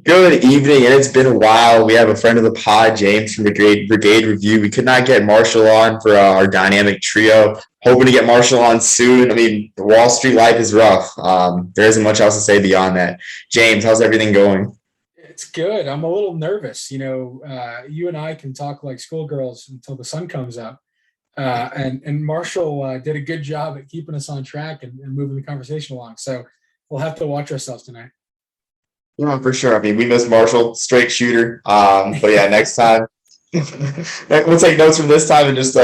Good evening, and it's been a while. We have a friend of the pod, James from the Brigade Review. We could not get Marshall on for our dynamic trio. Hoping to get Marshall on soon. I mean, the Wall Street life is rough. There isn't much else to say beyond that. James, how's everything going? It's good. I'm a little nervous. You and I can talk like schoolgirls until the sun comes up. And Marshall did a good job at keeping us on track and moving the conversation along. So we'll have to watch ourselves tonight. Yeah, for sure. I mean, we miss Marshall, straight shooter. But yeah, next time we'll take notes from this time and just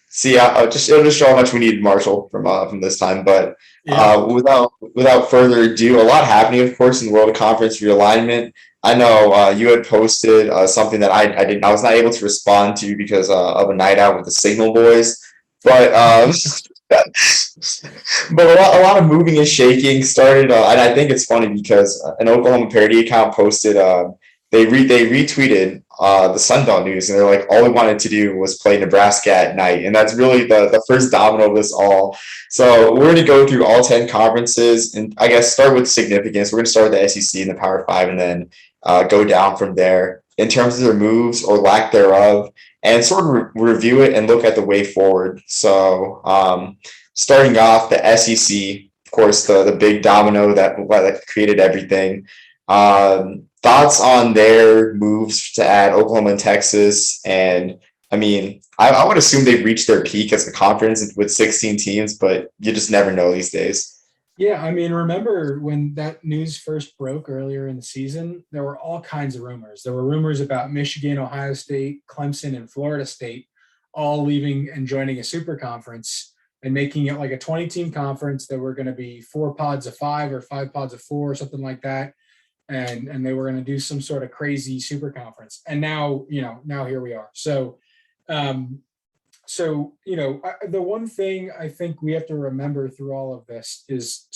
see how just it'll just show how much we need Marshall from this time. But Yeah. without further ado, a lot happening, of course, in the World Conference realignment. I know you had posted something that I was not able to respond to because of a night out with the Signal Boys, but but a lot of moving and shaking started, and I think it's funny because an Oklahoma parody account posted, they retweeted the Sunbelt news, and they're like, all we wanted to do was play Nebraska at night, and that's really the first domino of this all. So we're going to go through all 10 conferences, and I guess start with significance. We're going to start with the SEC and the Power Five, and then go down from there in terms of their moves or lack thereof, and sort of review it and look at the way forward. So starting off, the SEC, of course, the big domino that created everything. Thoughts on their moves to add Oklahoma and Texas? And I mean, I would assume they've reached their peak as a conference with 16 teams, but you just never know these days. Yeah. I mean, remember when that news first broke earlier in the season, there were all kinds of rumors. There were rumors about Michigan, Ohio State, Clemson, and Florida State all leaving and joining a super conference and making it like a 20-team conference. There were going to be 4 pods of 5 or 5 pods of 4 or something like that, and they were going to do some sort of crazy super conference. And now here we are. Um, the one thing I think we have to remember through all of this is,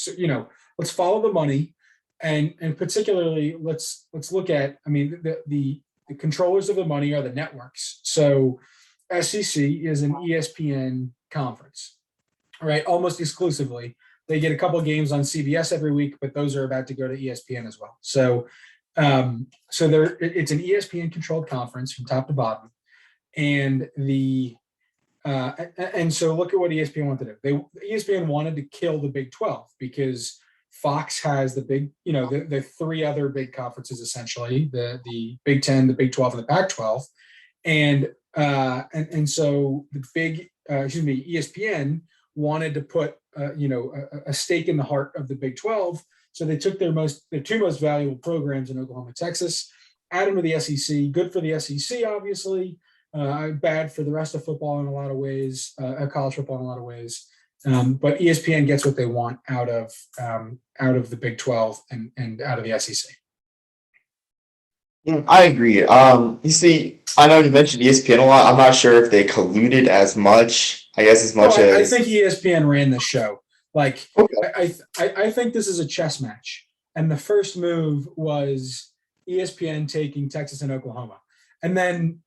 let's follow the money, and particularly let's look at. I mean, the controllers of the money are the networks. So SEC is an ESPN conference, right? Almost exclusively. They get a couple of games on CBS every week, but those are about to go to ESPN as well. It's an ESPN controlled conference from top to bottom, and so look at what ESPN wanted to do. ESPN wanted to kill the Big 12 because Fox has the big, the three other big conferences essentially, the Big 10, the Big 12, and the Pac-12, and so the ESPN wanted to put a stake in the heart of the Big 12. So they took their two most valuable programs in Oklahoma, Texas, add them to the SEC. Good for the SEC, obviously. Bad for the rest of football in a lot of ways, college football in a lot of ways. But ESPN gets what they want out of the Big 12 and out of the SEC. Yeah, I agree. You see, I know you mentioned ESPN a lot. I'm not sure if they colluded as much. I guess as Oh, much I as think ESPN ran the show. Like, okay. I think this is a chess match, and the first move was ESPN taking Texas and Oklahoma, and then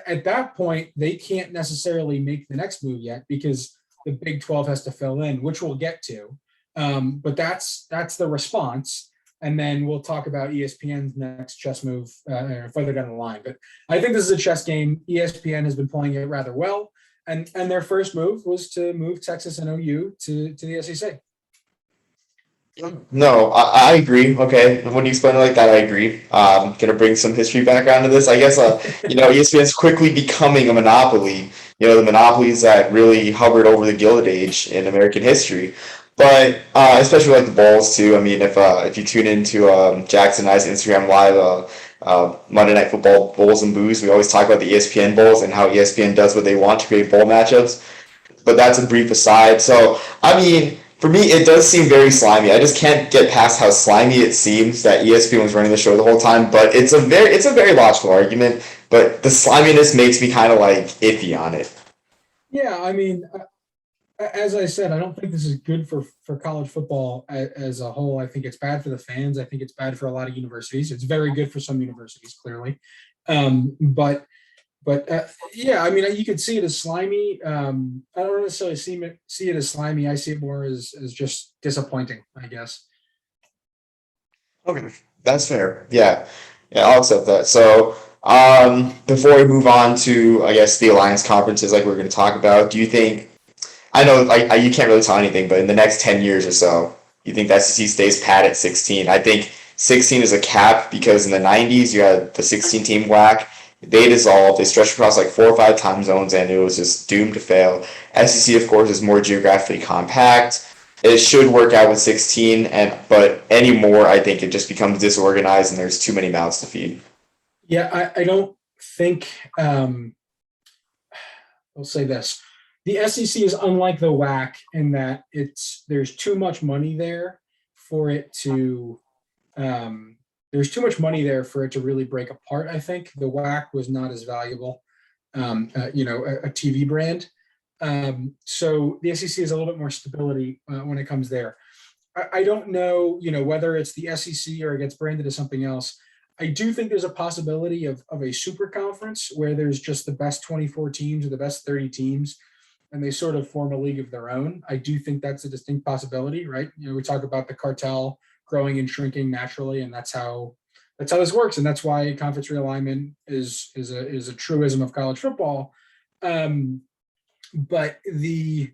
at that point they can't necessarily make the next move yet because the Big 12 has to fill in, which we'll get to. But that's the response, and then we'll talk about ESPN's next chess move further down the line. But I think this is a chess game. ESPN has been playing it rather well. And their first move was to move Texas and OU to the SEC. No, I agree. Okay, when you explain it like that, I agree. Gonna bring some history background to this. I guess ESPN's quickly becoming a monopoly. The monopolies that really hovered over the Gilded Age in American history. But especially like the Bulls too. I mean, if you tune into Jackson and I's Instagram Live, Monday Night Football Bulls and Booze, we always talk about the ESPN Bulls and how ESPN does what they want to create bowl matchups. But that's a brief aside. So, I mean, for me, it does seem very slimy. I just can't get past how slimy it seems that ESPN was running the show the whole time. But it's a very logical argument. But the sliminess makes me kind of like iffy on it. Yeah, I mean, as I said, I don't think this is good for college football as a whole. I think it's bad for the fans. I think it's bad for a lot of universities. It's very good for some universities, clearly. But yeah, I mean, you could see it as slimy. I don't necessarily see it as slimy. I see it more as just disappointing, I guess. Okay, that's fair. Yeah, yeah, I'll accept that. So, before we move on to, I guess, the alliance conferences, like we're going to talk about, do you think? I know, like, you can't really tell anything, but in the next 10 years or so, you think the SEC stays pat at 16? I think 16 is a cap because in the 90s you had the 16 team whack. They dissolved. They stretched across like 4 or 5 time zones, and it was just doomed to fail. SEC, of course, is more geographically compact. It should work out with 16, and but anymore, I think it just becomes disorganized, and there's too many mouths to feed. Yeah, I don't think I'll say this. The SEC is unlike the WAC in that there's too much money there for it to there's too much money there for it to really break apart. I think the WAC was not as valuable, a TV brand. So the SEC is a little bit more stability when it comes there. I don't know, whether it's the SEC or it gets branded as something else. I do think there's a possibility of a super conference where there's just the best 24 teams or the best 30 teams, and they sort of form a league of their own. I do think that's a distinct possibility, right? We talk about the cartel growing and shrinking naturally, and that's how this works, and that's why conference realignment is a truism of college football. Um, but so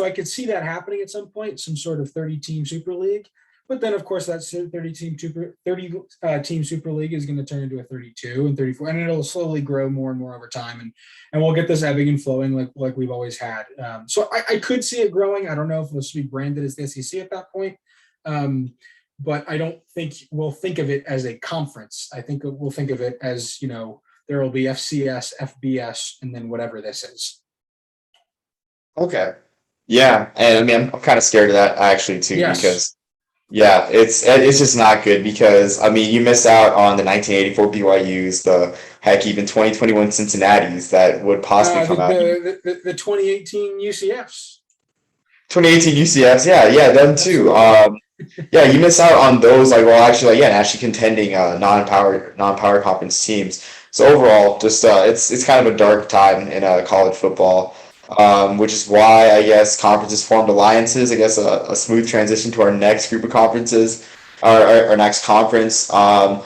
I could see that happening at some point, some sort of 30-team super league. But then, of course, that 30 team super league is going to turn into a 32 and 34, and it'll slowly grow more and more over time, and we'll get this ebbing and flowing like we've always had. So I could see it growing. I don't know if it'll be branded as the SEC at that point, but I don't think we'll think of it as a conference. I think we'll think of it as there will be FCS, FBS, and then whatever this is. Okay. Yeah, and I mean, I'm kind of scared of that actually too Yes. because yeah, it's just not good because I mean, you miss out on the 1984 BYU's, the heck, even 2021 Cincinnati's that would possibly The, come out. the 2018 UCFs. 2018 UCFs, yeah, yeah, them too. Absolutely. Yeah, you miss out on those like well, actually, like, yeah, actually contending non-power conference teams. So overall, just it's kind of a dark time in college football, which is why I guess conferences formed alliances. I guess a smooth transition to our next group of conferences, our next conference. So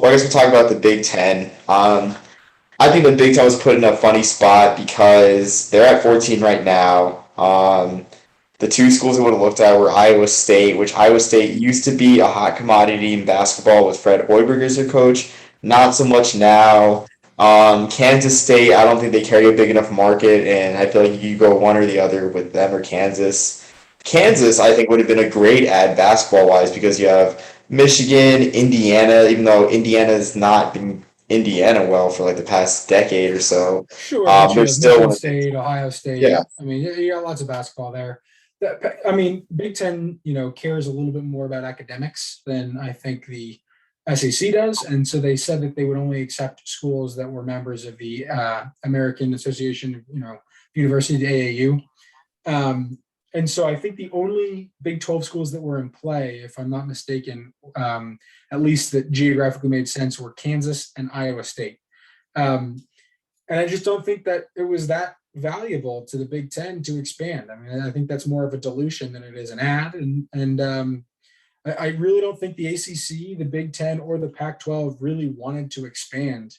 I guess we'll talk about the Big Ten. I think the Big Ten was put in a funny spot because they're at 14 right now. The two schools I would have looked at were Iowa State, which Iowa State used to be a hot commodity in basketball with Fred Hoiberg as their coach. Not so much now. Kansas State, I don't think they carry a big enough market, and I feel like you go one or the other with them or Kansas. Kansas, I think, would have been a great ad basketball wise because you have Michigan, Indiana, even though Indiana has not been Indiana well for like the past decade or so. Sure, but you They're have still Michigan one of State, Ohio yeah. State. I mean, you got lots of basketball there. I mean, Big Ten, cares a little bit more about academics than I think the SEC does, and so they said that they would only accept schools that were members of the American Association, University, the AAU. And so I think the only Big 12 schools that were in play, if I'm not mistaken, at least that geographically made sense, were Kansas and Iowa State. Um, and I just don't think that it was that valuable to the Big Ten to expand. I mean, I think that's more of a dilution than it is an ad. And I really don't think the ACC, the Big Ten, or the Pac-12 really wanted to expand.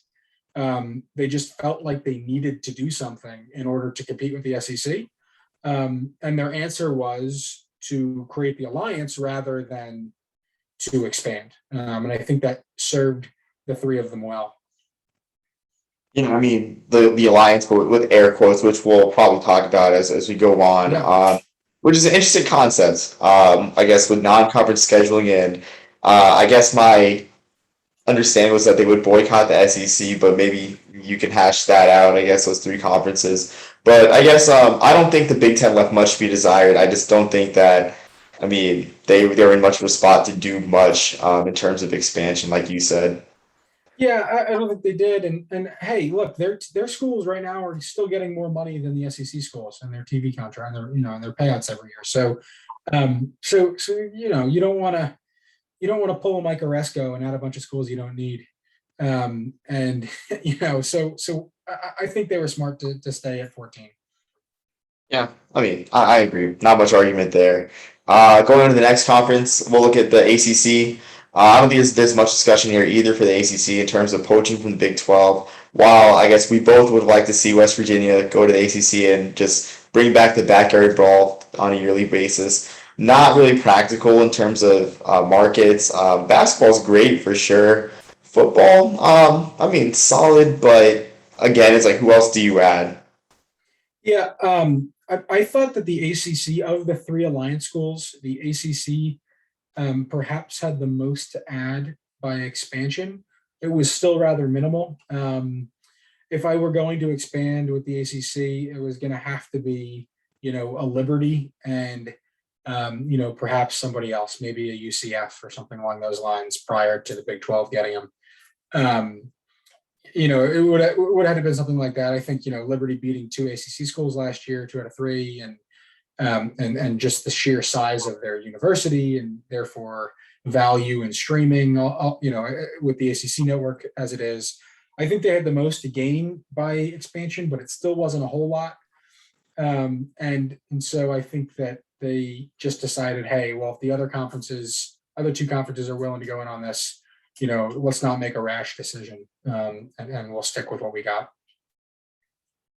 They just felt like they needed to do something in order to compete with the SEC. And their answer was to create the alliance rather than to expand. And I think that served the three of them well. I mean the alliance, but with air quotes, which we'll probably talk about as we go on. Yeah. Which is an interesting concept. I guess with non-conference scheduling and I guess my understanding was that they would boycott the SEC, but maybe you can hash that out. I guess those three conferences, but I guess I don't think the Big Ten left much to be desired. I just don't think that. I mean, they were in much of a spot to do much in terms of expansion, like you said. Yeah, I don't think they did. And hey, look, their schools right now are still getting more money than the SEC schools and their TV contract and their payouts every year. So you don't want to pull a Mike Oresco and add a bunch of schools you don't need. And so I think they were smart to stay at 14. Yeah, I mean, I agree. Not much argument there. Going on to the next conference, we'll look at the ACC. I don't think there's much discussion here either for the ACC in terms of poaching from the Big 12. While I guess we both would like to see West Virginia go to the ACC and just bring back the backyard brawl on a yearly basis. Not really practical in terms of markets. Basketball's great for sure. Football, I mean, solid, but again, it's like who else do you add? Yeah, I thought that the ACC of the three alliance schools, the ACC perhaps had the most to add by expansion. It was still rather minimal. If I were going to expand with the ACC, it was going to have to be, a Liberty and, perhaps somebody else, maybe a UCF or something along those lines prior to the Big 12 getting them. Um, it would have been something like that. I think, Liberty beating two ACC schools last year, 2 out of 3, and just the sheer size of their university and therefore value and streaming, with the ACC network as it is. I think they had the most to gain by expansion, but it still wasn't a whole lot. And so I think that they just decided, hey, well, if the other two conferences are willing to go in on this, let's not make a rash decision, and we'll stick with what we got.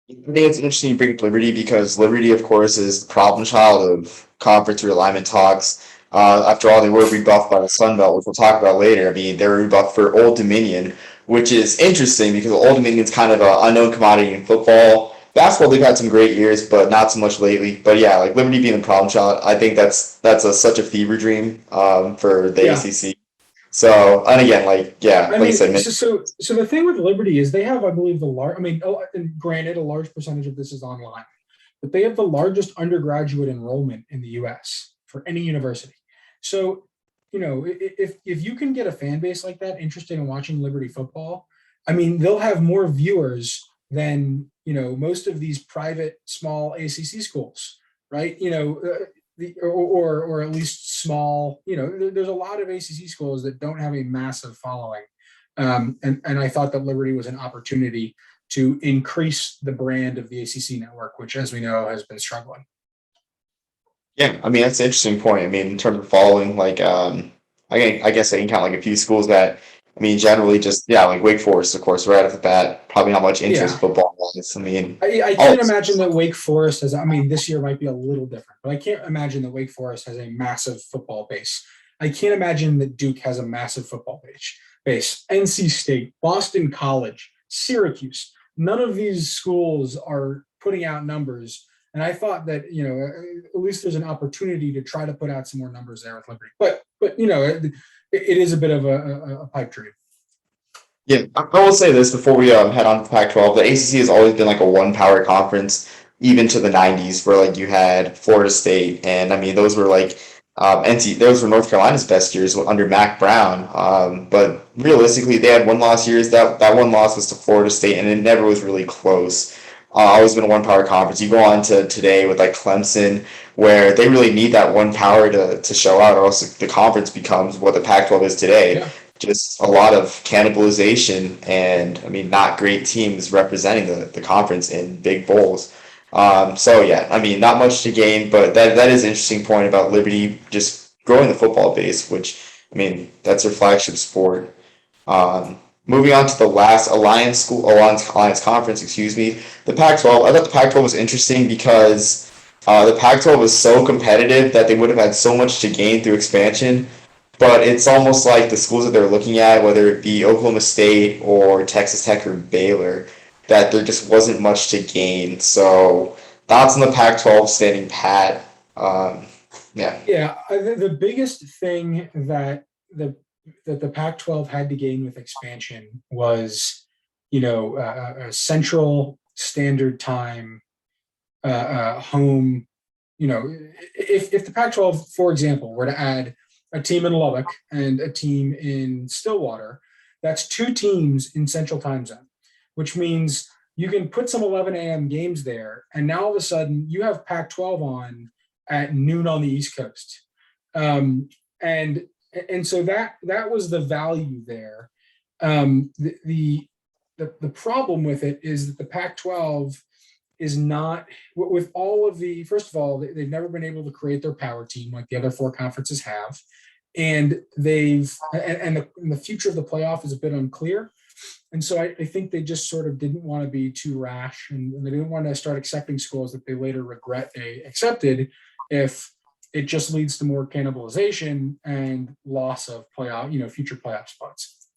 I think it's interesting you bring up Liberty because Liberty, of course, is the problem child of conference realignment talks. After all, they were rebuffed by the Sun Belt, which we'll talk about later. I mean, they were rebuffed for Old Dominion, which is interesting because Old Dominion's kind of an unknown commodity in football. Basketball, they've had some great years, but not so much lately. But yeah, like Liberty being the problem child, I think such a fever dream for the Yeah, ACC. So, and again, like yeah, I like you mean, said, so the thing with Liberty is they have, I believe, the large. I mean, and granted, a large percentage of this is online, but they have the largest undergraduate enrollment in the U.S. for any university. So, if you can get a fan base like that interested in watching Liberty football, I mean, they'll have more viewers than most of these private small ACC schools, right? Or at least small. There's a lot of ACC schools that don't have a massive following, and I thought that Liberty was an opportunity to increase the brand of the ACC network, which, as we know, has been struggling. yeah, I mean that's an interesting point. I mean, in terms of following, like I guess I can count like a few schools that I mean generally just yeah, like Wake Forest, of course, right off the bat, probably not much interest Yeah, football wise. I mean, I all can't imagine that Wake Forest has. I mean, this year might be a little different, but I can't imagine that Wake Forest has a massive football base. I can't imagine that Duke has a massive football base. NC State, Boston College, Syracuse. None of these schools are putting out numbers, and I thought that at least there's an opportunity to try to put out some more numbers there with Liberty. But it is a bit of a pipe dream. yeah, I will say this before we head on to Pac-12. The ACC has always been like a one power conference, even to the '90s, where like you had Florida State, and I mean those were like NC, those were North Carolina's best years under Mac Brown. But realistically, they had one loss years. That one loss was to Florida State, and it never was really close. Always been a one power conference. You go on to today with like Clemson, where they really need that one power to show out, or else the conference becomes what the Pac-12 is today, Yeah. just a lot of cannibalization and I mean not great teams representing the conference in big bowls. So yeah, I mean not much to gain, but that is an interesting point about Liberty just growing the football base, which I mean that's their flagship sport. Moving on to the last Alliance Conference, excuse me, the Pac-12. I thought the Pac-12 was interesting because the Pac-12 was so competitive that they would have had so much to gain through expansion, but it's almost like the schools that they're looking at, whether it be Oklahoma State or Texas Tech or Baylor, that there just wasn't much to gain. So thoughts on the Pac-12 standing pat? Yeah. Yeah, the biggest thing that the Pac-12 had to gain with expansion was, a central standard time, home. If the Pac-12, for example, were to add a team in Lubbock and a team in Stillwater, that's two teams in Central Time Zone, which means you can put some 11 a.m. games there, and now all of a sudden you have Pac-12 on at noon on the East Coast, and so that was the value there. The problem with it is that the Pac-12 is not with all of the. First of all, they've never been able to create their power team like the other four conferences have, and the future of the playoff is a bit unclear. And so I think they just sort of didn't want to be too rash, and they didn't want to start accepting schools that they later regret they accepted if it just leads to more cannibalization and loss of playoff, future playoff spots.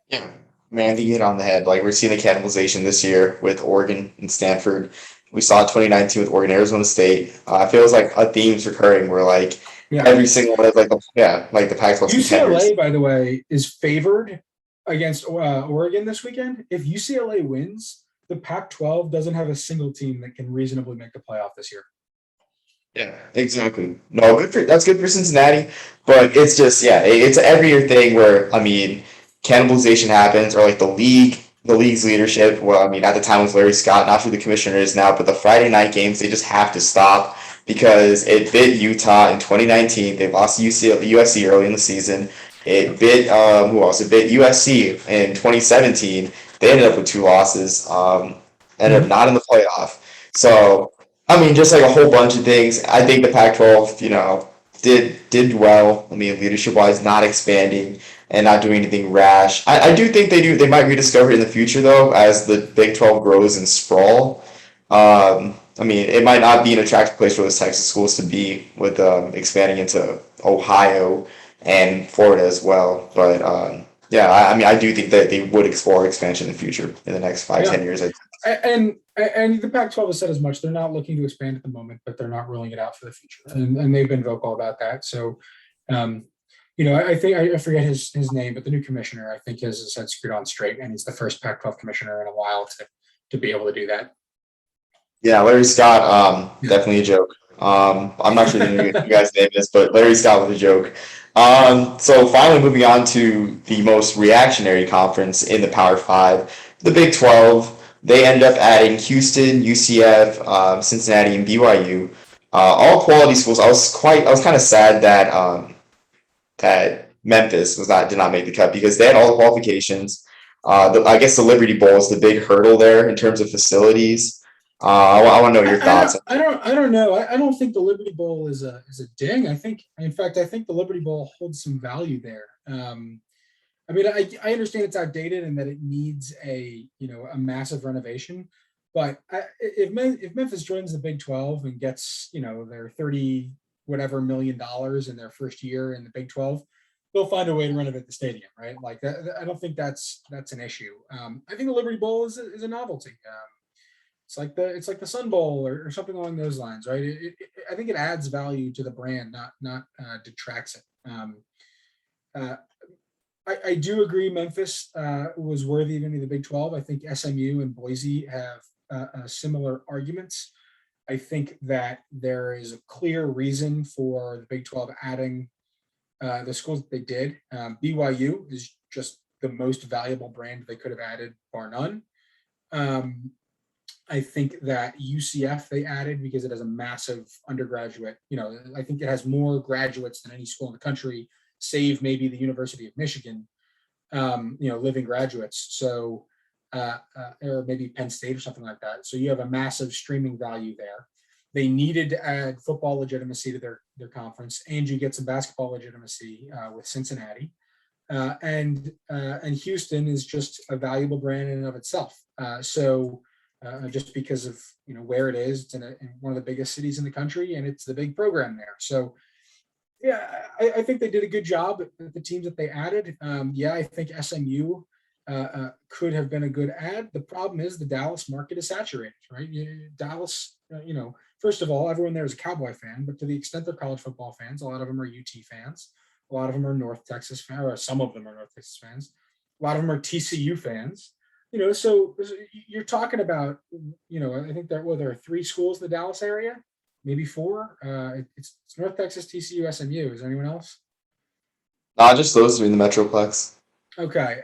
Yeah, man, you hit on the head. Like we're seeing the cannibalization this year with Oregon and Stanford. We saw it 2019 with Oregon, Arizona State. It feels like a theme's recurring where like Yeah. every single one of like the Pac-12 contenders. UCLA, by the way, is favored against Oregon this weekend. If UCLA wins, the Pac-12 doesn't have a single team that can reasonably make the playoff this year. Yeah, exactly. No, that's good for Cincinnati, but it's just it's an every year thing where cannibalization happens or like the league's leadership. Well, at the time it was Larry Scott, not who the commissioner is now, but the Friday night games they just have to stop because it bit Utah in 2019. They lost to USC early in the season. It bit who else? It bit USC in 2017. They ended up with 2 losses. Ended up not in the playoff. So just like a whole bunch of things. I think the Pac-12, did well. Leadership wise, not expanding and not doing anything rash. I do think they might rediscover it in the future though, as the Big 12 grows and sprawl. It might not be an attractive place for those Texas schools to be with expanding into Ohio and Florida as well. But I do think that they would explore expansion in the future in the next 5-10 years. And the Pac-12 has said as much. They're not looking to expand at the moment, but they're not ruling it out for the future, and they've been vocal about that. So, I think I forget his name, but the new commissioner I think has said screwed on straight, and he's the first Pac-12 commissioner in a while to be able to do that. Yeah, Larry Scott, definitely a joke. I'm not sure the you guys' name is, but Larry Scott was a joke. So finally moving on to the most reactionary conference in the Power Five, the Big 12. They end up adding Houston, UCF, Cincinnati, and BYU. All quality schools. I was kind of sad that Memphis did not make the cut because they had all the qualifications. I guess the Liberty Bowl is the big hurdle there in terms of facilities. I want to know your thoughts. I don't know. I don't think the Liberty Bowl is a ding. I think the Liberty Bowl holds some value there. I understand it's outdated and that it needs a massive renovation, but if Memphis joins the Big 12 and gets their $30 whatever million in their first year in the Big 12, they'll find a way to renovate the stadium, right? Like I don't think that's an issue. I think the Liberty Bowl is a novelty. It's like the Sun Bowl or something along those lines, right? I think it adds value to the brand, not detracts it. I do agree Memphis was worthy of any of the Big 12. I think SMU and Boise have similar arguments. I think that there is a clear reason for the Big 12 adding the schools that they did. BYU is just the most valuable brand they could have added, bar none. I think that UCF they added because it has a massive undergraduate. I think it has more graduates than any school in the country, save maybe the University of Michigan, living graduates. So, or maybe Penn State or something like that. So you have a massive streaming value there. They needed to add football legitimacy to their conference, and you get some basketball legitimacy with Cincinnati. And Houston is just a valuable brand in and of itself. Just because of where it is, it's in one of the biggest cities in the country, and it's the big program there. So, yeah, I think they did a good job at the teams that they added. I think SMU could have been a good add. The problem is the Dallas market is saturated, right? Dallas, first of all, everyone there is a Cowboy fan, but to the extent they're college football fans, a lot of them are UT fans. A lot of them are North Texas fans, or some of them are North Texas fans. A lot of them are TCU fans. So you're talking about, I think there are 3 schools in the Dallas area, maybe 4. It's North Texas, TCU, SMU. Is there anyone else? Just those 3 in the Metroplex. Okay,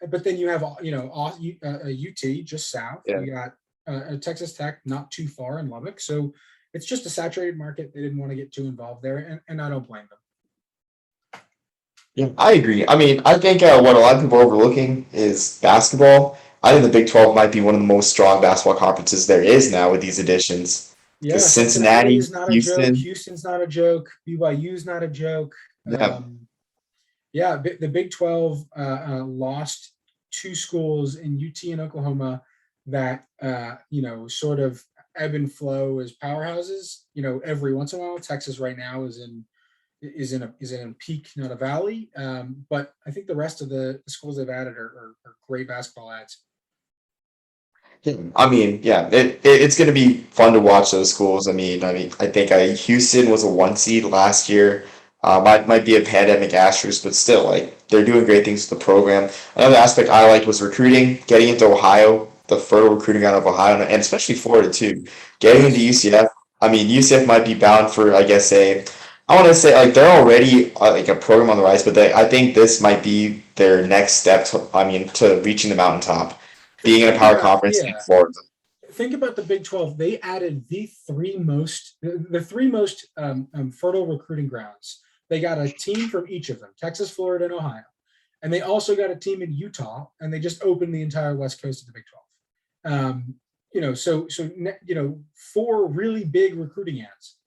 but then you have UT just south. Yeah. You got Texas Tech not too far in Lubbock, so it's just a saturated market. They didn't want to get too involved there, and I don't blame them. Yeah, I agree. I think what a lot of people are overlooking is basketball. I think the Big 12 might be one of the most strong basketball conferences there is now with these additions. Yeah, Because Cincinnati Cincinnati, is not a joke. Houston, Houston's not a joke. BYU is not a joke. yeah, Yeah, the Big 12 lost two schools in UT and Oklahoma that sort of ebb and flow as powerhouses. Every once in a while, Texas right now is in a peak, not a valley. But I think the rest of the schools they've added are great basketball ads. I mean, yeah, it's going to be fun to watch those schools. I think Houston was a 1 seed last year. Might be a pandemic asterisk, but still, like they're doing great things with the program. Another aspect I liked was recruiting, getting into Ohio, the fertile recruiting out of Ohio, and especially Florida too. Getting into Yes. UCF. I mean, UCF might be bound for, I guess, I want to say like they're already like a program on the rise, but I think this might be their next step to reaching the mountaintop, being in a Think power about conference in yeah. Florida. Think about the Big 12. They added the three most fertile recruiting grounds. They got a team from each of them: Texas, Florida, and Ohio, and they also got a team in Utah. And they just opened the entire West Coast of the Big 12. Four really big recruiting ads.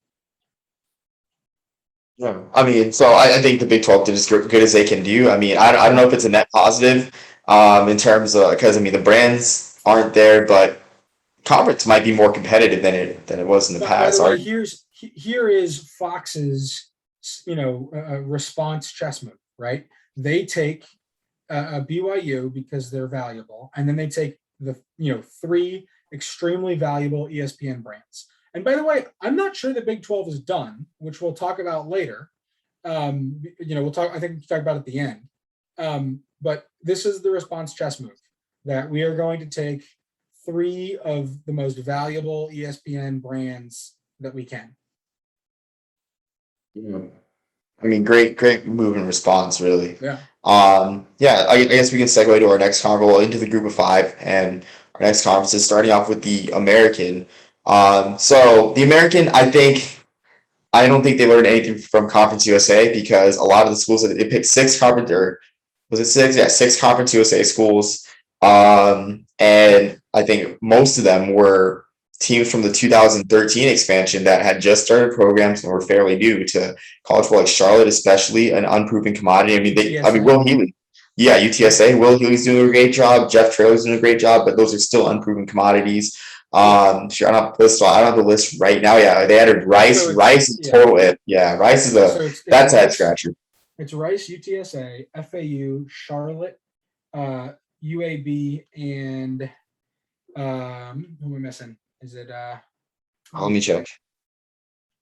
Yeah. I mean, so I think the Big 12 did as good as they can do. I don't know if it's a net positive in terms of because the brands aren't there, but conference might be more competitive than it was in the By the past. way, here is Fox's response chess move. Right? They take BYU because they're valuable, and then they take the three extremely valuable ESPN brands. And by the way, I'm not sure the Big 12 is done, which we'll talk about later. We'll talk. I think we'll talk about at the end. But this is the response chess move that we are going to take three of the most valuable ESPN brands that we can. Yeah. Great move and response, really. Yeah. Yeah, I guess we can segue to our next conference, well, into the group of five, and our next conference is starting off with the American. So the American, I don't think they learned anything from Conference USA because a lot of the schools that they picked six conference or was it six? Yeah, six Conference USA schools. And I think most of them were teams from the 2013 expansion that had just started programs and were fairly new to college football, like Charlotte, especially an unproven commodity. Will Healy. Yeah, UTSA. Will Healy's doing a great job. Jeff Traylor's doing a great job, but those are still unproven commodities. Sure, I don't have the list right now. Yeah, they added Rice. Rice is total it. Yeah, Rice is that's a head scratcher. It's Rice, UTSA, FAU, Charlotte, UAB, and who am I missing? Is it Let me check.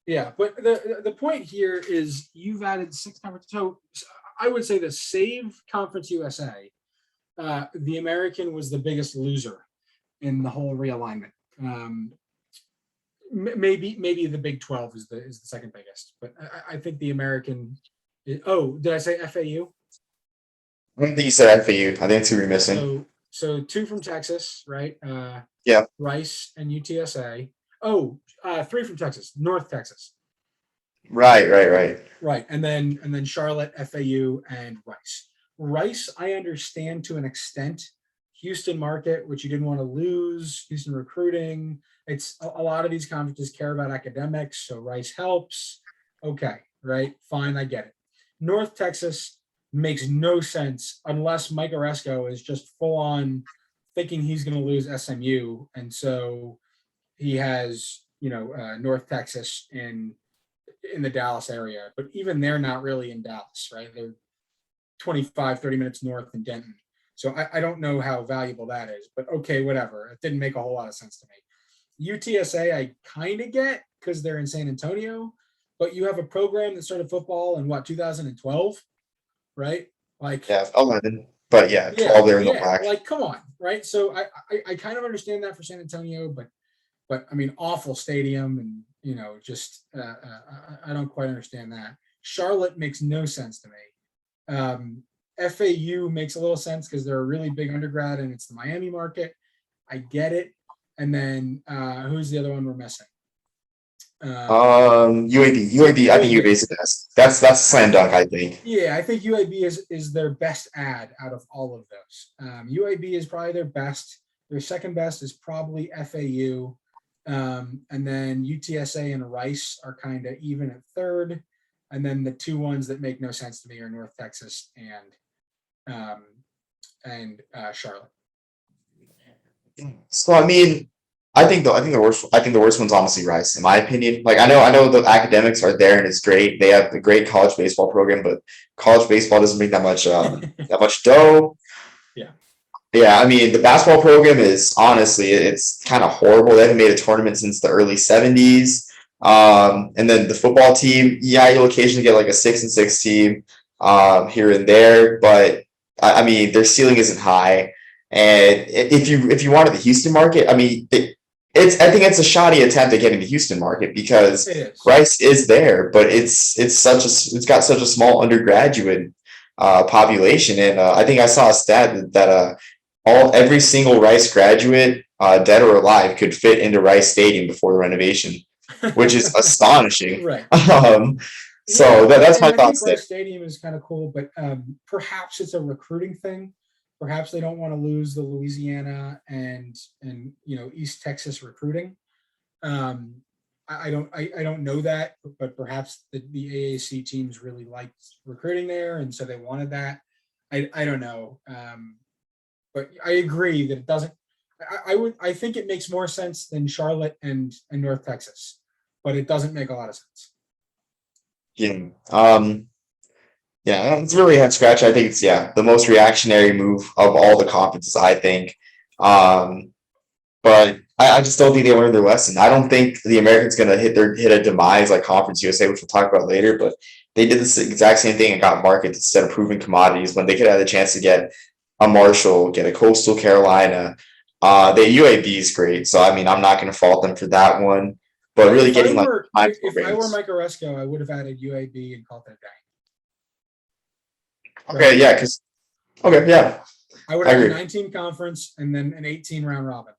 Yeah, but the point here is you've added six conferences. So I would say the save Conference USA, the American was the biggest loser in the whole realignment. Maybe the Big 12 is the second biggest, but I think the American. Did I say FAU? I don't think you said FAU. I think that's who we're missing. So two from Texas, right? Yeah. Rice and UTSA. Three from Texas, North Texas. Right. Right, and then Charlotte, FAU, and Rice. Rice, I understand to an extent. Houston market, which you didn't want to lose. Houston recruiting. It's a lot of these conferences care about academics, so Rice helps. Okay, right, fine, I get it. North Texas makes no sense unless Mike Oresco is just full on thinking he's going to lose SMU, and so he has North Texas in the Dallas area, but even they're not really in Dallas, right? They're 25-30 minutes north in Denton. So I don't know how valuable that is, but okay, whatever. It didn't make a whole lot of sense to me. UTSA, I kind of get because they're in San Antonio, but you have a program that started football in 2012, right? Like, yeah, 11, but yeah, 12 there in the black. Like, come on, right? So I kind of understand that for San Antonio, but I mean, awful stadium, and just I don't quite understand that. Charlotte makes no sense to me. FAU makes a little sense because they're a really big undergrad and it's the Miami market. I get it. And then who's the other one we're missing? UAB. I think UAB UAB. is the best. That's a slam dunk. I think. Yeah, I think UAB is their best ad out of all of those. UAB is probably their best. Their second best is probably FAU, and then UTSA and Rice are kind of even at third, and then the two ones that make no sense to me are North Texas um, and Charlotte. So I mean, I think the worst one's honestly Rice, in my opinion. Like I know the academics are there and it's great. They have a great college baseball program, but college baseball doesn't make that much dough. Yeah. Yeah, I mean the basketball program is honestly it's kind of horrible. They haven't made a tournament since the early '70s. And then the football team, yeah, you'll occasionally get like a 6-6 team here and there, but I mean their ceiling isn't high. And if you wanted the Houston market, I mean it's I think it's a shoddy attempt at getting the Houston market because It is. Rice is there, but it's got such a small undergraduate population, and I think I saw a stat that every single Rice graduate, dead or alive, could fit into Rice Stadium before the renovation, which is astonishing. Right. Um, Yeah, so that's my and I think thoughts there. Rice Stadium is kind of cool, but perhaps it's a recruiting thing. Perhaps they don't want to lose the Louisiana and East Texas recruiting. Um, I don't know that, but perhaps the AAC teams really liked recruiting there, and so they wanted that. I don't know, but I agree that it doesn't. I think it makes more sense than Charlotte and North Texas, but it doesn't make a lot of sense. Yeah. Yeah, it's really head scratch. I think it's the most reactionary move of all the conferences. I think, but I just don't think they learned their lesson. I don't think the Americans gonna hit a demise like Conference USA, which we'll talk about later. But they did this exact same thing and got markets instead of proving commodities when they could have the chance to get a Marshall, get a Coastal Carolina. The UAB is great, so I mean I'm not gonna fault them for that one. But really If I getting like were high if I were programs. Mike Oresco, I would have added UAB and called it a day. Okay, Right? yeah, because okay, yeah, I would I have a agree. 19 conference and then an 18 round robin.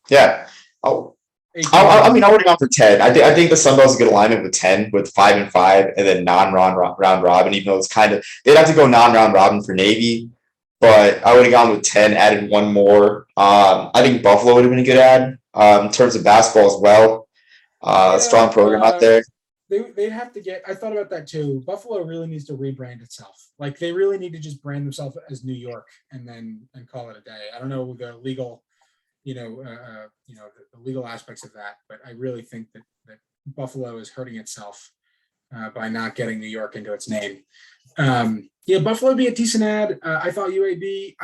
Yeah. Oh, 18 round I mean, robin. I would have gone for 10. I think the Sun Belt's a good alignment with 10, with 5 and 5, and then round robin. Even though it's kind of they'd have to go round robin for Navy, but I would have gone with 10, added one more. I think Buffalo would have been a good add in terms of basketball as well. Yeah, Strong program out there. they'd have to get. I thought about that too. Buffalo really needs to rebrand itself. Like they really need to just brand themselves as New York and call it a day. I don't know the legal, the legal aspects of that, but I really think that Buffalo is hurting itself by not getting New York into its name. Yeah, Buffalo would be a decent ad. I thought UAB.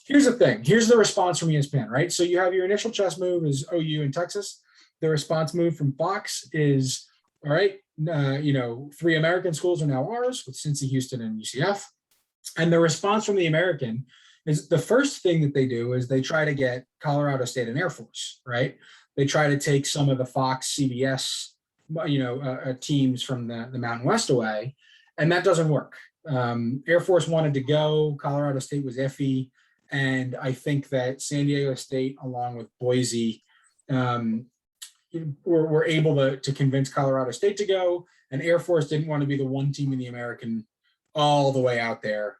Here's the thing. Here's the response from ESPN. Right. So you have your initial chess move is OU in Texas. The response move from Fox is all right. 3 American schools are now ours with Cincy, Houston, and UCF. And the response from the American is the first thing that they do is they try to get Colorado State and Air Force. Right. They try to take some of the Fox, CBS, teams from the Mountain West away, and that doesn't work. Air Force wanted to go. Colorado State was iffy, and I think that San Diego State, along with Boise, were able to convince Colorado State to go, and Air Force didn't want to be the one team in the American all the way out there.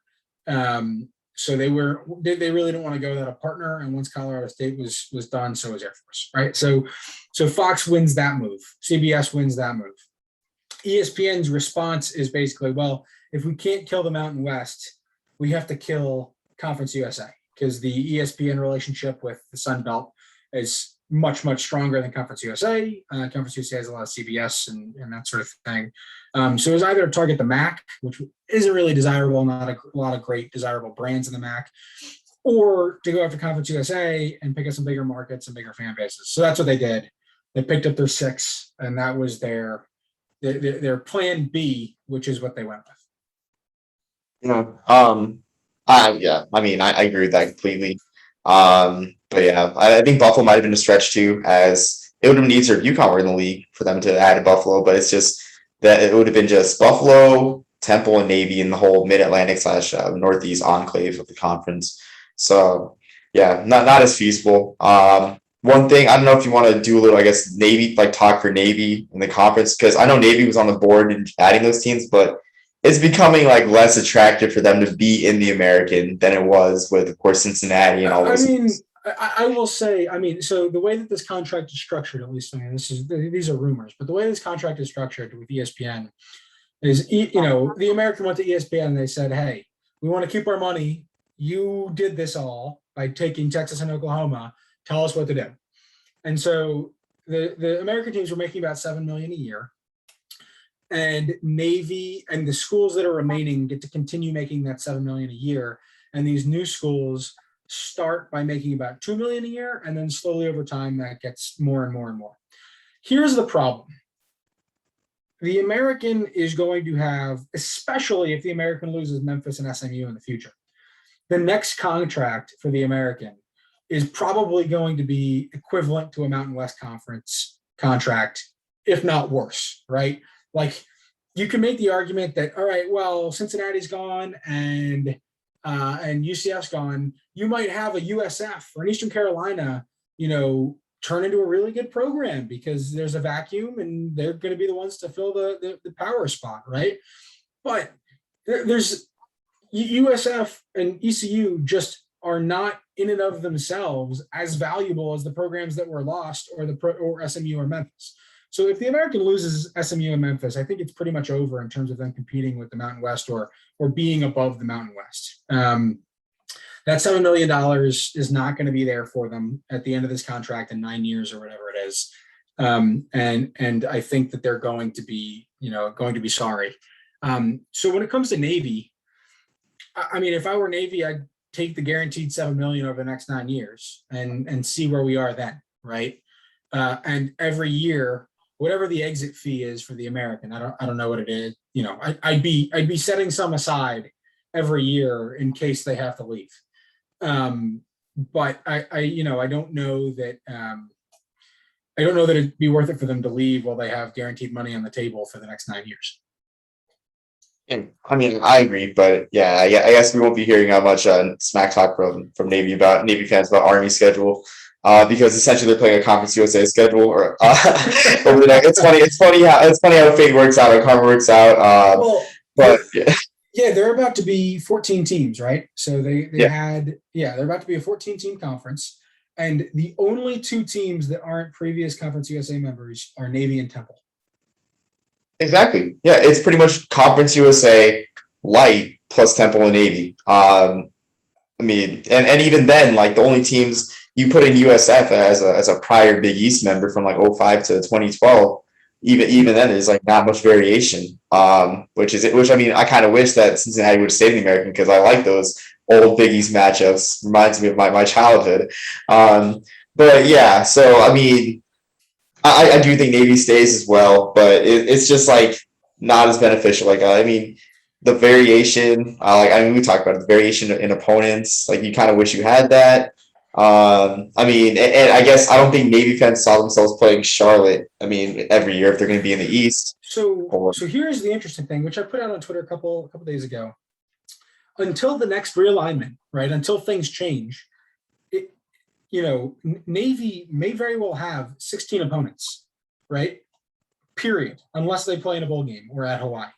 So they really didn't want to go without a partner. And once Colorado State was done, so was Air Force, right? So Fox wins that move. CBS wins that move. ESPN's response is basically, well, if we can't kill the Mountain West, we have to kill Conference USA because the ESPN relationship with the Sun Belt is much, much stronger than Conference USA. Conference USA has a lot of CBS and that sort of thing. So it was either to target the MAC, which isn't really desirable, not a lot of great desirable brands in the MAC, or to go after Conference USA and pick up some bigger markets and bigger fan bases. So that's what they did. They picked up their 6, and that was their plan B, which is what they went with. I mean, I agree with that completely. But yeah, I think Buffalo might have been a stretch too, as it would have been easier if UConn were in the league for them to add Buffalo, but it's just that it would have been just Buffalo, Temple, and Navy in the whole Mid-Atlantic / Northeast enclave of the conference. So yeah, not as feasible. one thing, I don't know if you want to do a little, I guess, Navy, like talk for Navy in the conference, because I know Navy was on the board and adding those teams, but it's becoming like less attractive for them to be in the American than it was with, of course, Cincinnati and all I those mean, teams. I will say, I mean, so the way that this contract is structured, at least, I mean, these are rumors, but the way this contract is structured with ESPN is, the American went to ESPN and they said, hey, we want to keep our money. You did this all by taking Texas and Oklahoma. Tell us what to do. And so the American teams were making about $7 million a year, and Navy and the schools that are remaining get to continue making that $7 million a year. And these new schools start by making about $2 million a year, and then slowly over time that gets more and more and more. Here's the problem. The American is going to have, especially if the American loses Memphis and SMU in the future, the next contract for the American is probably going to be equivalent to a Mountain West Conference contract, if not worse, right? Like, you can make the argument that, all right, well, Cincinnati's gone and UCF's gone. You might have a USF or an Eastern Carolina, turn into a really good program because there's a vacuum and they're going to be the ones to fill the power spot, right? But there's USF and ECU just are not in and of themselves as valuable as the programs that were lost or SMU or Memphis. So if the American loses SMU and Memphis, I think it's pretty much over in terms of them competing with the Mountain West or being above the Mountain West. That $7 million is not going to be there for them at the end of this contract in 9 years or whatever it is. And I think that they're going to be sorry. So when it comes to Navy, I mean, if I were Navy, I'd take the guaranteed $7 million over the next 9 years and see where we are then, right? And every year, whatever the exit fee is for the American, I don't know what it is. I'd be setting some aside every year in case they have to leave. But I don't know that it'd be worth it for them to leave while they have guaranteed money on the table for the next 9 years. And I mean, I agree, but yeah, I guess we won't be hearing how much smack talk from Navy fans about Army schedule, because essentially they're playing a Conference USA schedule. Or over the next, it's funny how fate works out, how karma works out. Well, but yeah, they're about to be 14 teams, right? So they're about to be a 14-team conference, and the only two teams that aren't previous Conference USA members are Navy and Temple. Exactly. Yeah, it's pretty much Conference USA light plus Temple and Navy. I mean, and even then, like the only teams you put in USF as a prior Big East member from like 05 to 2012, even then there's like not much variation. Which I mean, I kind of wish that Cincinnati would stay in the American because I like those old Big East matchups. Reminds me of my childhood. But yeah, so I mean, I do think Navy stays as well, but it's just like not as beneficial. Like I mean, the variation, we talked about it, the variation in opponents. Like you kind of wish you had that. I mean, and I guess I don't think Navy fans saw themselves playing Charlotte. I mean, every year if they're going to be in the East. So here's the interesting thing, which I put out on Twitter a couple days ago. Until the next realignment, right? Until things change, Navy may very well have 16 opponents, right? Period, unless they play in a bowl game or at Hawaii.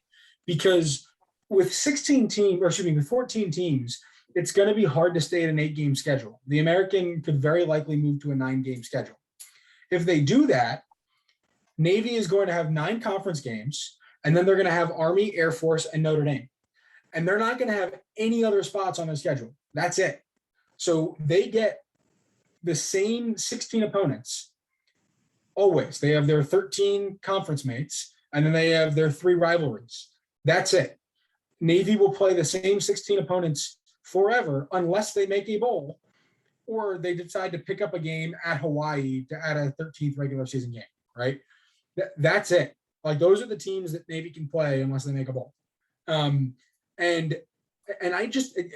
Because with 14 teams, it's going to be hard to stay at an 8-game schedule. The American could very likely move to a 9-game schedule. If they do that, Navy is going to have 9 conference games, and then they're going to have Army, Air Force, and Notre Dame. And they're not going to have any other spots on their schedule. That's it. So they get the same 16 opponents always. They have their 13 conference mates, and then they have their 3 rivalries. That's it. Navy will play the same 16 opponents forever unless they make a bowl or they decide to pick up a game at Hawaii to add a 13th regular season game, right? That's it. Like those are the teams that Navy can play unless they make a bowl. And I just, as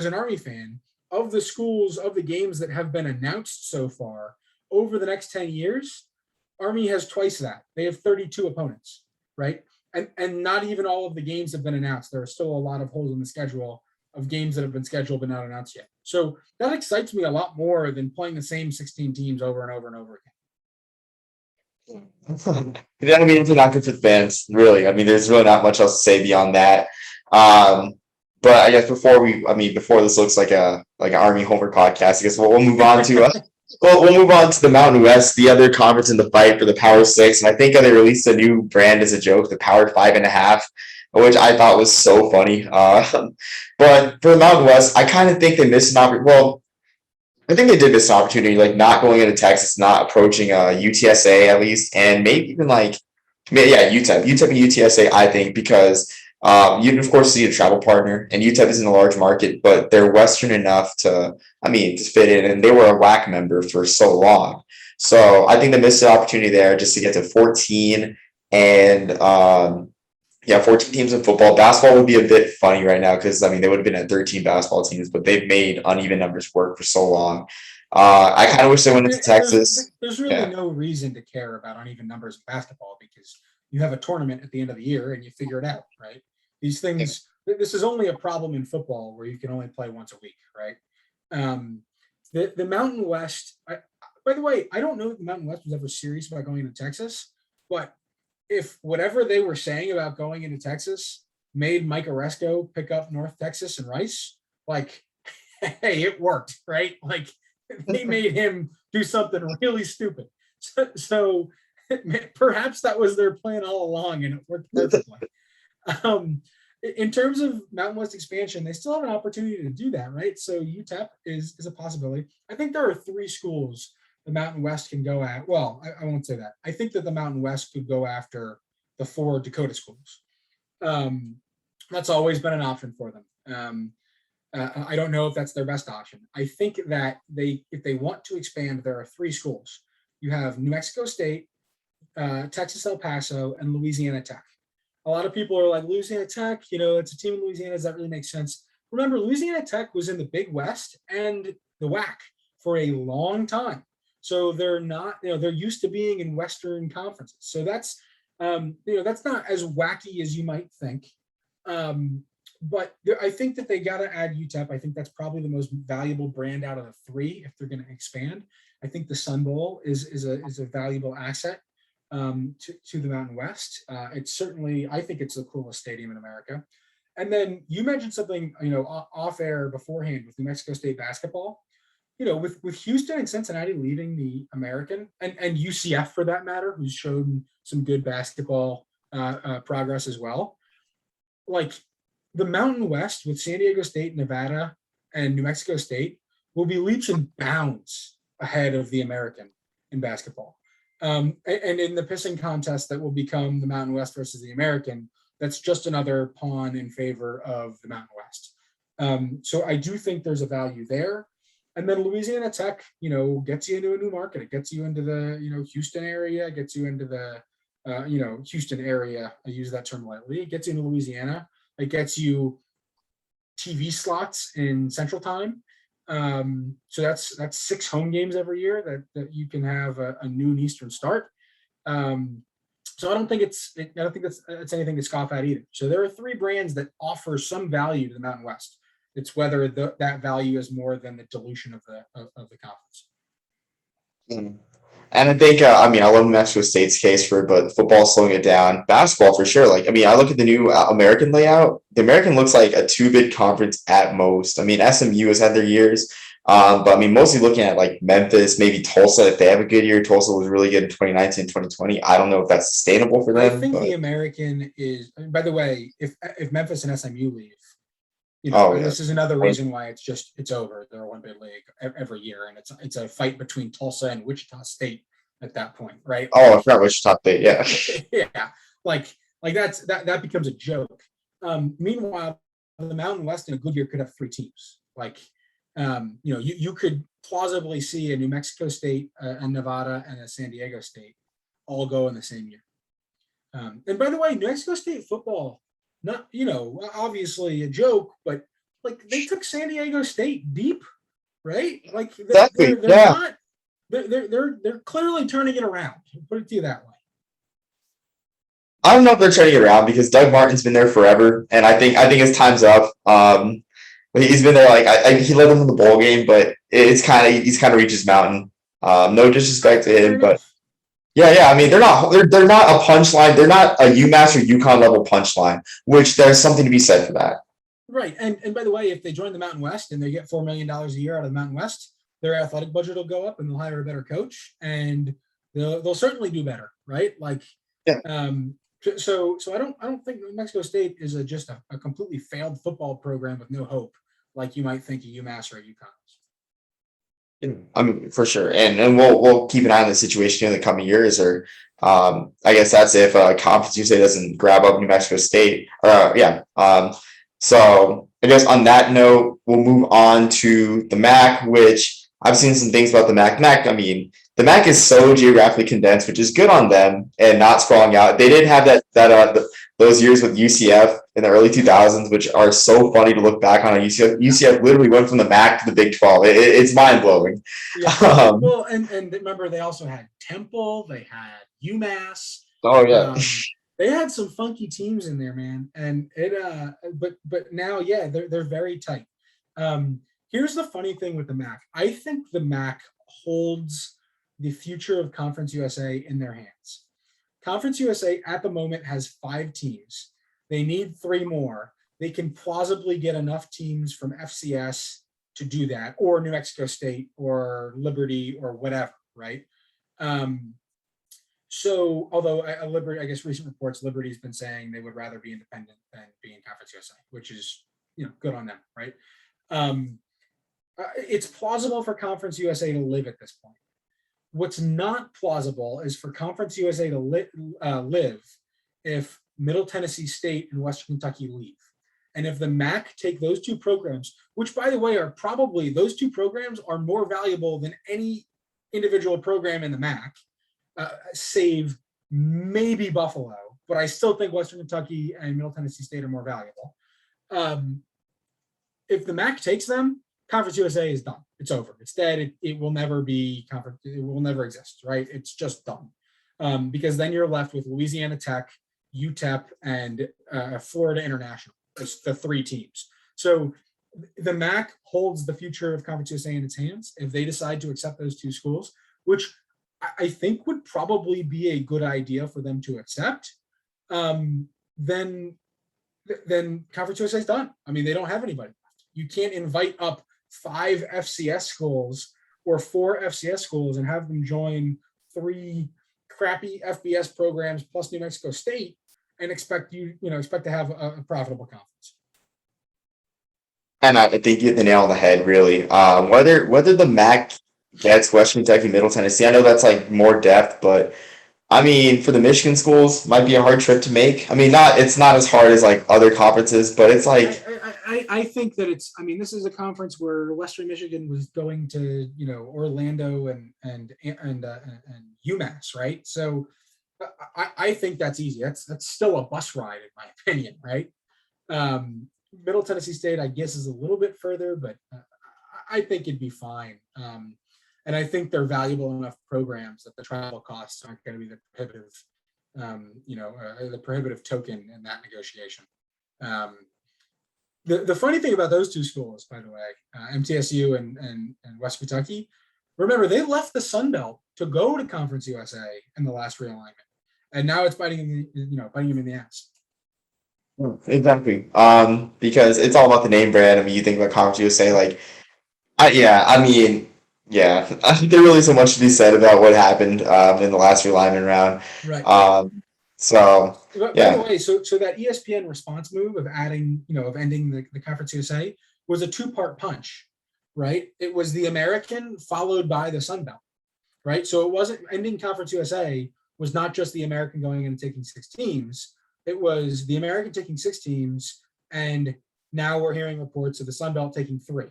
an Army fan, of the schools, of the games that have been announced so far, over the next 10 years, Army has twice that. They have 32 opponents, right? And not even all of the games have been announced. There are still a lot of holes in the schedule of games that have been scheduled but not announced yet. So that excites me a lot more than playing the same 16 teams over and over and over I mean, it's not good for the fans, really. I mean, there's really not much else to say beyond that. Um, but I guess before this looks like an Army Homer podcast, I guess we'll move on to we'll move on to the Mountain West, the other conference in the fight for the Power Six, and I think they released a new brand as a joke, the Power 5.5, which I thought was so funny. But for the Mountain West, I kind of think they missed an opportunity. Well, I think they did miss an opportunity, like not going into Texas, not approaching UTSA at least, and maybe even UTEP and UTSA. I think because you of course see a travel partner, and UTEP isn't a large market, but they're Western enough to fit in, and they were a WAC member for so long. So I think they missed an opportunity there just to get to 14 and 14 teams in football. Basketball would be a bit funny right now because they would have been at 13 basketball teams, but they've made uneven numbers work for so long. I kind of wish they went into Texas. There's really no reason to care about uneven numbers in basketball because you have a tournament at the end of the year and you figure it out, right? These things, this is only a problem in football where you can only play once a week, right? The Mountain West, by the way, I don't know if the Mountain West was ever serious about going to Texas, but if whatever they were saying about going into Texas made Mike Oresco pick up North Texas and Rice, like, hey, it worked, right? Like, they made him do something really stupid. So perhaps that was their plan all along, and it worked perfectly. In terms of Mountain West expansion, they still have an opportunity to do that, right? So UTEP is a possibility. I think there are 3 schools the Mountain West can go at. Well, I won't say that. I think that the Mountain West could go after the 4 Dakota schools. That's always been an option for them. I don't know if that's their best option. I think that if they want to expand, there are 3 schools. You have New Mexico State, Texas El Paso, and Louisiana Tech. A lot of people are like, Louisiana Tech, it's a team in Louisiana. Does that really make sense? Remember, Louisiana Tech was in the Big West and the WAC for a long time. So they're not, they're used to being in Western conferences. So that's, that's not as wacky as you might think. But I think that they got to add UTEP. I think that's probably the most valuable brand out of the 3 if they're going to expand. I think the Sun Bowl is a valuable asset to the Mountain West. It's certainly, I think it's the coolest stadium in America. And then you mentioned something, off air beforehand with New Mexico State basketball. With Houston and Cincinnati leaving the American and UCF for that matter, who's shown some good basketball progress as well. Like the Mountain West with San Diego State, Nevada, and New Mexico State will be leaps and bounds ahead of the American in basketball. And in the pissing contest that will become the Mountain West versus the American, that's just another pawn in favor of the Mountain West. So I do think there's a value there. And then Louisiana Tech, gets you into a new market. It gets you into the, Houston area, gets you into the, Houston area. I use that term lightly. It gets you into Louisiana. It gets you TV slots in Central Time. So that's 6 home games every year that you can have a noon Eastern start. So I don't think it's anything to scoff at either. So there are 3 brands that offer some value to the Mountain West. It's whether that value is more than the dilution of the conference. And I think, I love New Mexico State's case but football slowing it down. Basketball for sure. I look at the new American layout. The American looks like a 2-bid conference at most. SMU has had their years, but mostly looking at like Memphis, maybe Tulsa. If they have a good year, Tulsa was really good in 2019, 2020. I don't know if that's sustainable for them. I think the American is. By the way, if Memphis and SMU leave. This is another reason why it's over. They're a 1-bid league every year, and it's a fight between Tulsa and Wichita State at that point, right? Oh, I forgot Wichita State, yeah. Yeah, like that becomes a joke. Meanwhile, the Mountain West in a good year could have 3 teams. You could plausibly see a New Mexico State, a Nevada, and a San Diego State all go in the same year. And by the way, New Mexico State football. Not, obviously a joke, but they took San Diego State deep, right? Exactly. They're clearly turning it around. Put it to you that way. I don't know if they're turning it around because Doug Martin's been there forever, and I think his time's up. He's been there like he led them in the bowl game, but he's kind of reached his mountain. No disrespect to Fair him, but enough. yeah. I mean, they're not a punchline. They're not a UMass or UConn level punchline, which there's something to be said for that. Right. And by the way, if they join the Mountain West and they get $4 million a year out of the Mountain West, their athletic budget will go up and they'll hire a better coach and they'll certainly do better. Right. Like, Yeah. so I don't think New Mexico State is just a completely failed football program with no hope, like you might think a UMass or a UConn is. I mean, for sure, and we'll keep an eye on the situation in the coming years. Or, I guess that's if Conference USA doesn't grab up New Mexico State. Yeah. So I guess on that note, we'll move on to the MAC, which I've seen some things about the MAC. I mean, the MAC is so geographically condensed, which is good on them and not sprawling out. They did have those years with UCF in the early 2000s, which are so funny to look back on. UCF literally went from the MAC to the Big 12. It's mind blowing. Yeah. Well, and remember they also had Temple, they had UMass. Oh yeah. They had some funky teams in there, man. And but now, yeah, they're very tight. Here's the funny thing with the MAC. I think the MAC holds the future of Conference USA in their hands. Conference USA at the moment has 5 teams. They need 3 more. They can plausibly get enough teams from FCS to do that, or New Mexico State, or Liberty, or whatever, right? So, although Liberty, I guess recent reports, Liberty's been saying they would rather be independent than be in Conference USA, which is, good on them, right? It's plausible for Conference USA to live at this point. What's not plausible is for Conference USA to live if Middle Tennessee State and Western Kentucky leave. And if the MAC take those 2 programs, which, by the way, are probably, those 2 programs are more valuable than any individual program in the MAC, save maybe Buffalo, but I still think Western Kentucky and Middle Tennessee State are more valuable. If the MAC takes them, Conference USA is done. It's over. It's dead. It will never be conference. It will never exist, right? It's just done. Because then you're left with Louisiana Tech, UTEP, and Florida International. It's the 3 teams. So the MAC holds the future of Conference USA in its hands. If they decide to accept those 2 schools, which I think would probably be a good idea for them to accept, then Conference USA is done. I mean, they don't have anybody left. You can't invite up 5 FCS schools or 4 FCS schools and have them join 3 crappy FBS programs plus New Mexico State and expect to have a profitable conference. And I think you hit the nail on the head, really. Whether the MAC gets Western Kentucky, Middle Tennessee, I know that's like more depth, but I mean, for the Michigan schools, might be a hard trip to make. I mean, it's not as hard as like other conferences, but it's like I think that it's. I mean, this is a conference where Western Michigan was going to Orlando and UMass, right? So I think that's easy. That's still a bus ride, in my opinion, right? Middle Tennessee State, I guess, is a little bit further, but I think it'd be fine. And I think they're valuable enough programs that the travel costs aren't going to be the prohibitive, the prohibitive token in that negotiation. The funny thing about those 2 schools, by the way, MTSU and West Kentucky, remember they left the Sun Belt to go to Conference USA in the last realignment, and now it's biting him in the ass. Exactly. Because it's all about the name brand. I mean, you think about Conference USA, yeah, I think there really so much to be said about what happened in the last realignment round. Right. So By yeah. the way, so that ESPN response move of ending the Conference USA was a 2-part punch, right? It was the American followed by the Sun Belt, right? So it wasn't ending Conference USA was not just the American going in and taking 6 teams. It was the American taking 6 teams, and now we're hearing reports of the Sun Belt taking 3.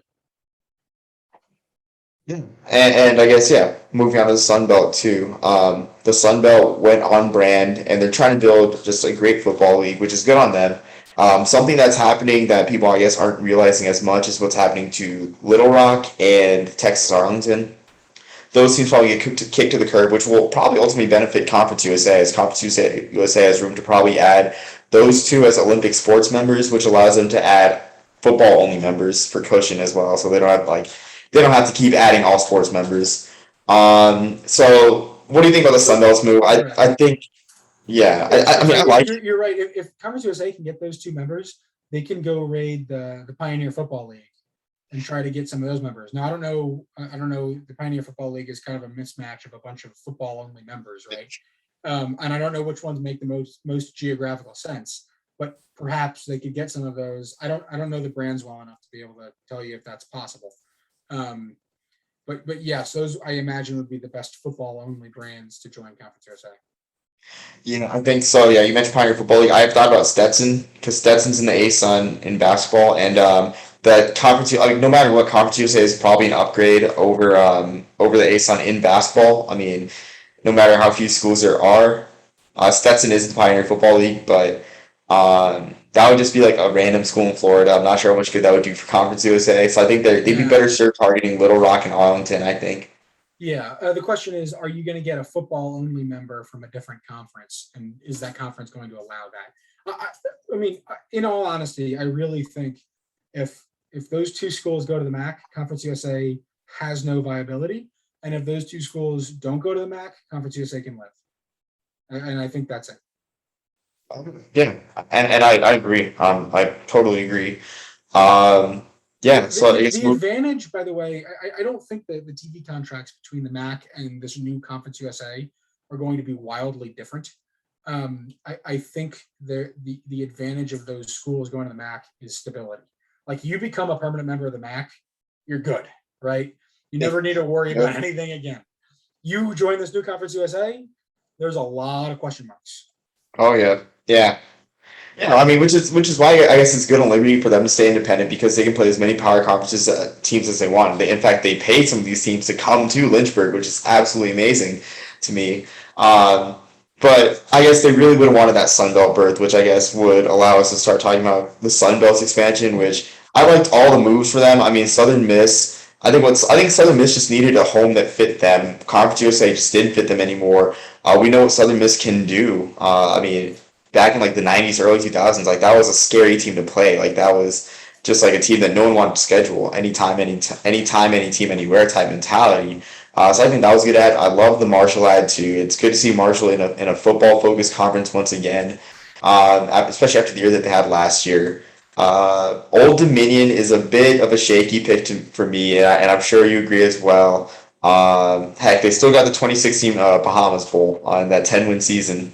Yeah. And I guess, moving on to the Sun Belt too. The Sun Belt went on brand and they're trying to build just a great football league, which is good on them. Something that's happening that people, I guess, aren't realizing as much is what's happening to Little Rock and Texas Arlington. Those teams probably get kicked to the curb, which will probably ultimately benefit Conference USA, as Conference USA has room to probably add those 2 as Olympic sports members, which allows them to add football only members for cushion as well, so they don't have to keep adding all sports members. So what do you think about the Sun Belt's move? Right. I think yeah, I mean So I like it. you're right. If Conference USA can get those two members, they can go raid the Pioneer Football League and try to get some of those members. Now I don't know. I don't know. The Pioneer Football League is kind of a mismatch of a bunch of football only members, right? And I don't know which ones make the most geographical sense. But perhaps they could get some of those. I don't know the brands well enough to be able to tell you if that's possible. Um, but yes, those I imagine would be the best football only brands to join Conference USA. I think so. Yeah, you mentioned Pioneer Football League. I have thought about Stetson because Stetson's in the ASUN in basketball, and that conference, like no matter what, Conference USA is probably an upgrade over the ASUN in basketball. I mean, no matter how few schools there are, Stetson is the Pioneer Football League, but that would just be like a random school in Florida. I'm not sure how much good that would do for Conference USA. So I think they'd be Yeah, better served targeting Little Rock and Arlington. I think. yeah. The question is, are you going to get a football only member from a different conference, and is that conference going to allow that? I mean, in all honesty, I really think if those two schools go to the MAC, Conference USA has no viability, and if those two schools don't go to the MAC, Conference USA can live, and I think that's it. Yeah, and I agree. I totally agree. Um, yeah, so I guess The advantage, by the way, I don't think that the TV contracts between the MAC and this new Conference USA are going to be wildly different. I think the advantage of those schools going to the MAC is stability. Like you become a permanent member of the MAC, you're good, right? You never need to worry about anything again. You join this new Conference USA, there's a lot of question marks. oh yeah, yeah. Yeah, I mean, which is why I guess it's good on Liberty for them to stay independent because they can play as many power conferences teams as they want. In fact, they paid some of these teams to come to Lynchburg, which is absolutely amazing to me. Um, but I guess they really would have wanted that Sun Belt berth, which I guess would allow us to start talking about the Sun Belt's expansion. Which I liked all the moves for them. I mean, Southern Miss. I think Southern Miss just needed a home that fit them. Conference USA just didn't fit them anymore. We know what Southern Miss can do. I mean, back in like the '90s, early 2000s, like that was a scary team to play. Like that was just like a team that no one wanted to schedule anytime, any team, anywhere type mentality. So I think that was good. I love the Marshall ad too. It's good to see Marshall in a football focused conference once again, especially after the year that they had last year. Old Dominion is a bit of a shaky pick for me, and I'm sure you agree as well. Heck, they still got the 2016 Bahamas Bowl on that 10-win season,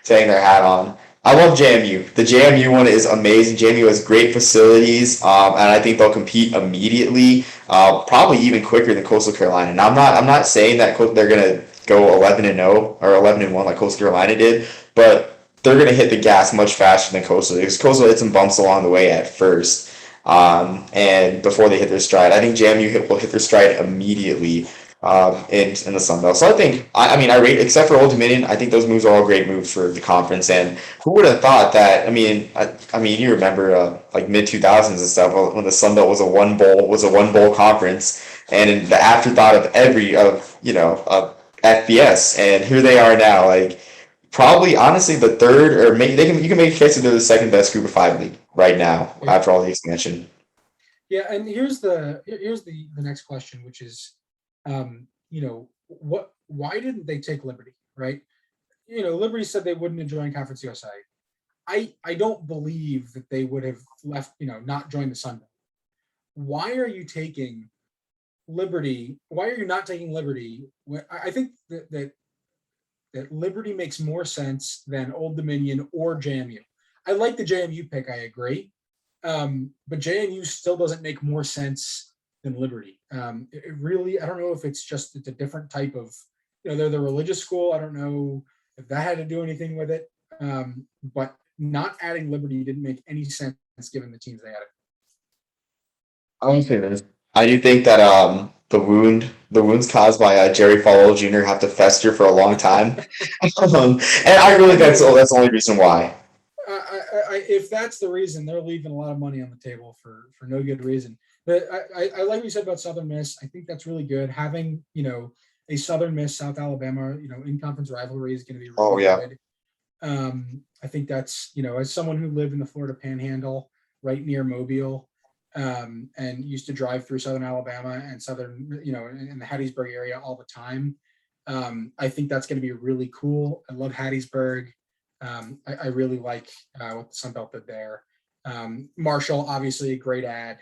saying their hat on. I love JMU. The JMU one is amazing. JMU has great facilities, and I think they'll compete immediately, probably even quicker than Coastal Carolina. And I'm not saying that they're gonna go 11-0 or 11-1 like Coastal Carolina did, but they're gonna hit the gas much faster than Coastal because Coastal hit some bumps along the way at first, and before they hit their stride. I think JMU will hit their stride immediately in the Sun Belt. So I think, I mean, I rate, except for Old Dominion, I think those moves are all great moves for the conference. And who would have thought that? I mean, you remember like mid 2000s and stuff when the Sun Belt was a one bowl conference, and in the afterthought of FBS, and here they are now, like probably honestly the third or maybe you can make a case that they're the second best group of five league right now Yeah. after all the expansion. Yeah, and here's the next question, which is, what? Why didn't they take Liberty? Right? Liberty said they wouldn't have joined Conference USA. I don't believe that they would have left. Not joined the Sun Belt. Why are you taking Liberty? Why are you not taking Liberty? I think that Liberty makes more sense than Old Dominion or JMU. I like the JMU pick. I agree. But JMU still doesn't make more sense than Liberty. It really, I don't know if it's a different type of, they're the religious school. I don't know if that had to do anything with it. But not adding Liberty didn't make any sense given the teams they added. I won't say this. I do think that the wounds caused by Jerry Falwell Jr. have to fester for a long time, and I really that's the only reason why. If that's the reason, they're leaving a lot of money on the table for no good reason. But I like what you said about Southern Miss. I think that's really good. Having a Southern Miss South Alabama in conference rivalry is going to be Oh really yeah, good. I think that's as someone who lived in the Florida Panhandle, right near Mobile, and used to drive through Southern Alabama and Southern, in the Hattiesburg area all the time. I think that's going to be really cool. I love Hattiesburg. I really like what the Sun Belt did there. Marshall, obviously, a great ad.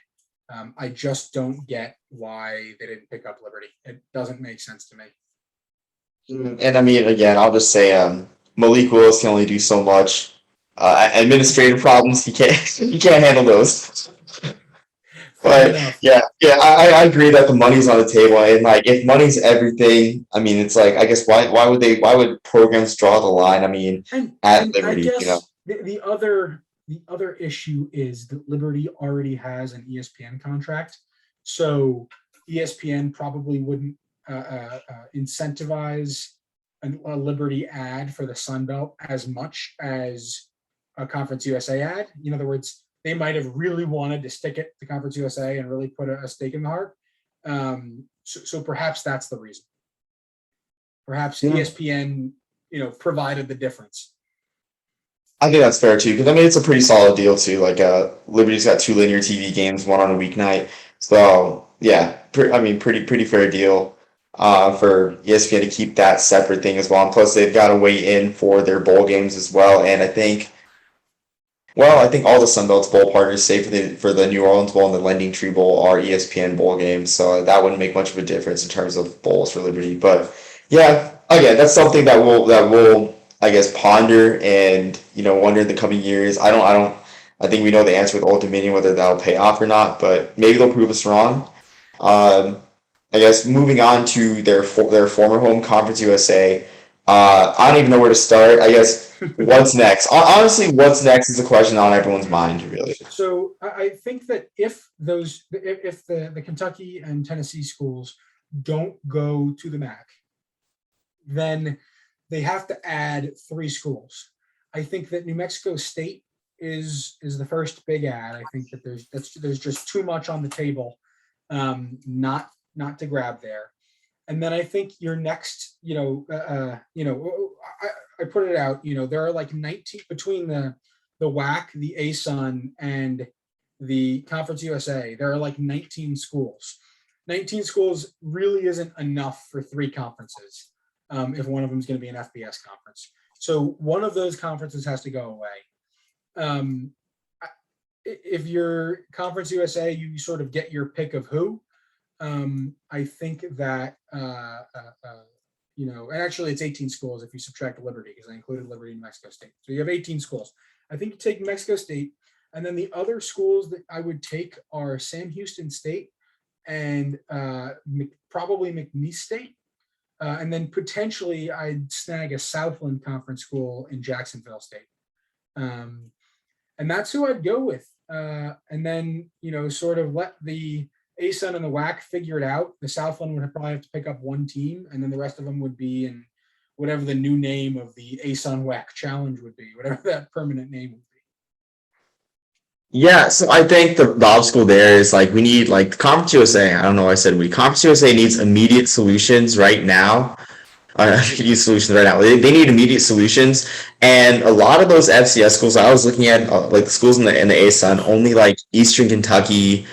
I just don't get why they didn't pick up Liberty. It doesn't make sense to me. And I mean, again, I'll just say, Malik Willis can only do so much. Administrative problems, he can't handle those. Fair But enough. yeah, I agree that the money's on the table, and like if money's everything, I mean, it's like I guess why would programs draw the line? I mean, at And I Liberty, guess the other issue is that Liberty already has an ESPN contract, so ESPN probably wouldn't incentivize a Liberty ad for the Sun Belt as much as a Conference USA ad. In other words, they might have really wanted to stick it to Conference USA and really put a stake in the heart. So perhaps that's the reason. Perhaps Yeah. ESPN, provided the difference. I think that's fair too, because I mean it's a pretty solid deal too. Like Liberty's got two linear TV games, one on a weeknight. So yeah, I mean pretty fair deal for ESPN to keep that separate thing as well. And plus they've got to weigh in for their bowl games as well. And I think all the Sun Belt's bowl partners, save for the New Orleans Bowl and the Lending Tree Bowl, are ESPN bowl games. So that wouldn't make much of a difference in terms of bowls for Liberty. But yeah, again, that's something that we'll I guess ponder and wonder in the coming years. I think we know the answer with Old Dominion whether that'll pay off or not, but maybe they'll prove us wrong. Um, I guess moving on to their former home Conference USA. I don't even know where to start. I guess what's next? Honestly, what's next is a question on everyone's mind, really. So I think that if the Kentucky and Tennessee schools don't go to the MAC, then they have to add 3 schools. I think that New Mexico State is the first big ad. I think that there's just too much on the table, not to grab there. And then I think your next, I put it out. There are like 19 between the WAC, the ASUN, and the Conference USA. There are like 19 schools. 19 schools really isn't enough for 3 conferences. If one of them is going to be an FBS conference. So one of those conferences has to go away. If you're Conference USA, you sort of get your pick of who. I think that, and actually it's 18 schools if you subtract Liberty, because I included Liberty and New Mexico State. So you have 18 schools. I think you take New Mexico State, and then the other schools that I would take are Sam Houston State and probably McNeese State. And then potentially I'd snag a Southland Conference school in Jacksonville State. And that's who I'd go with. And then, sort of let the ASUN and the WAC figure it out. The Southland would probably have to pick up one team, and then the rest of them would be in whatever the new name of the ASUN WAC challenge would be, whatever that permanent name would be. Yeah, so I think the obstacle there is like we need like Conference USA. I don't know why I said we. Conference USA needs immediate solutions right now. Immediate solutions right now. They need immediate solutions, and a lot of those FCS schools I was looking at, like the schools in the ASUN, only like Eastern Kentucky,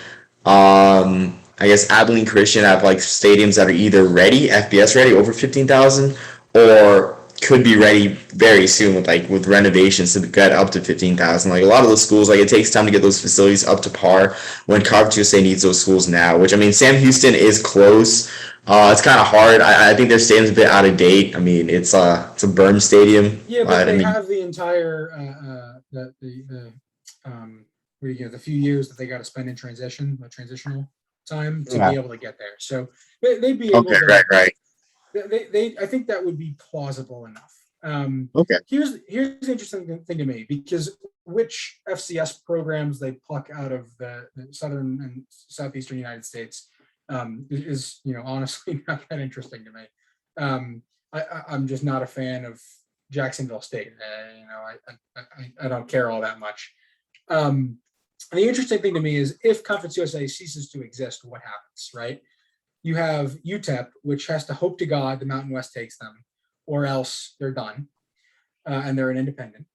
I guess Abilene Christian have like stadiums that are either ready, FBS ready, over 15,000, or could be ready very soon with renovations to get up to 15,000. Like a lot of those schools, like it takes time to get those facilities up to par when Conference USA needs those schools now, which I mean Sam Houston is close. It's kind of hard. I think their stadium's a bit out of date. I mean it's a Berm stadium. Yeah, but they I mean have the entire the few years that they got to spend in the transitional time to yeah. be able to get there. So they'd be able Okay, to. right. I think that would be plausible enough. Okay. Here's the interesting thing to me, because which FCS programs they pluck out of the southern and southeastern United States is honestly not that interesting to me. I'm just not a fan of Jacksonville State. I don't care all that much. The interesting thing to me is if Conference USA ceases to exist, what happens, right? You have UTEP, which has to hope to God the Mountain West takes them, or else they're done, and they're an independent.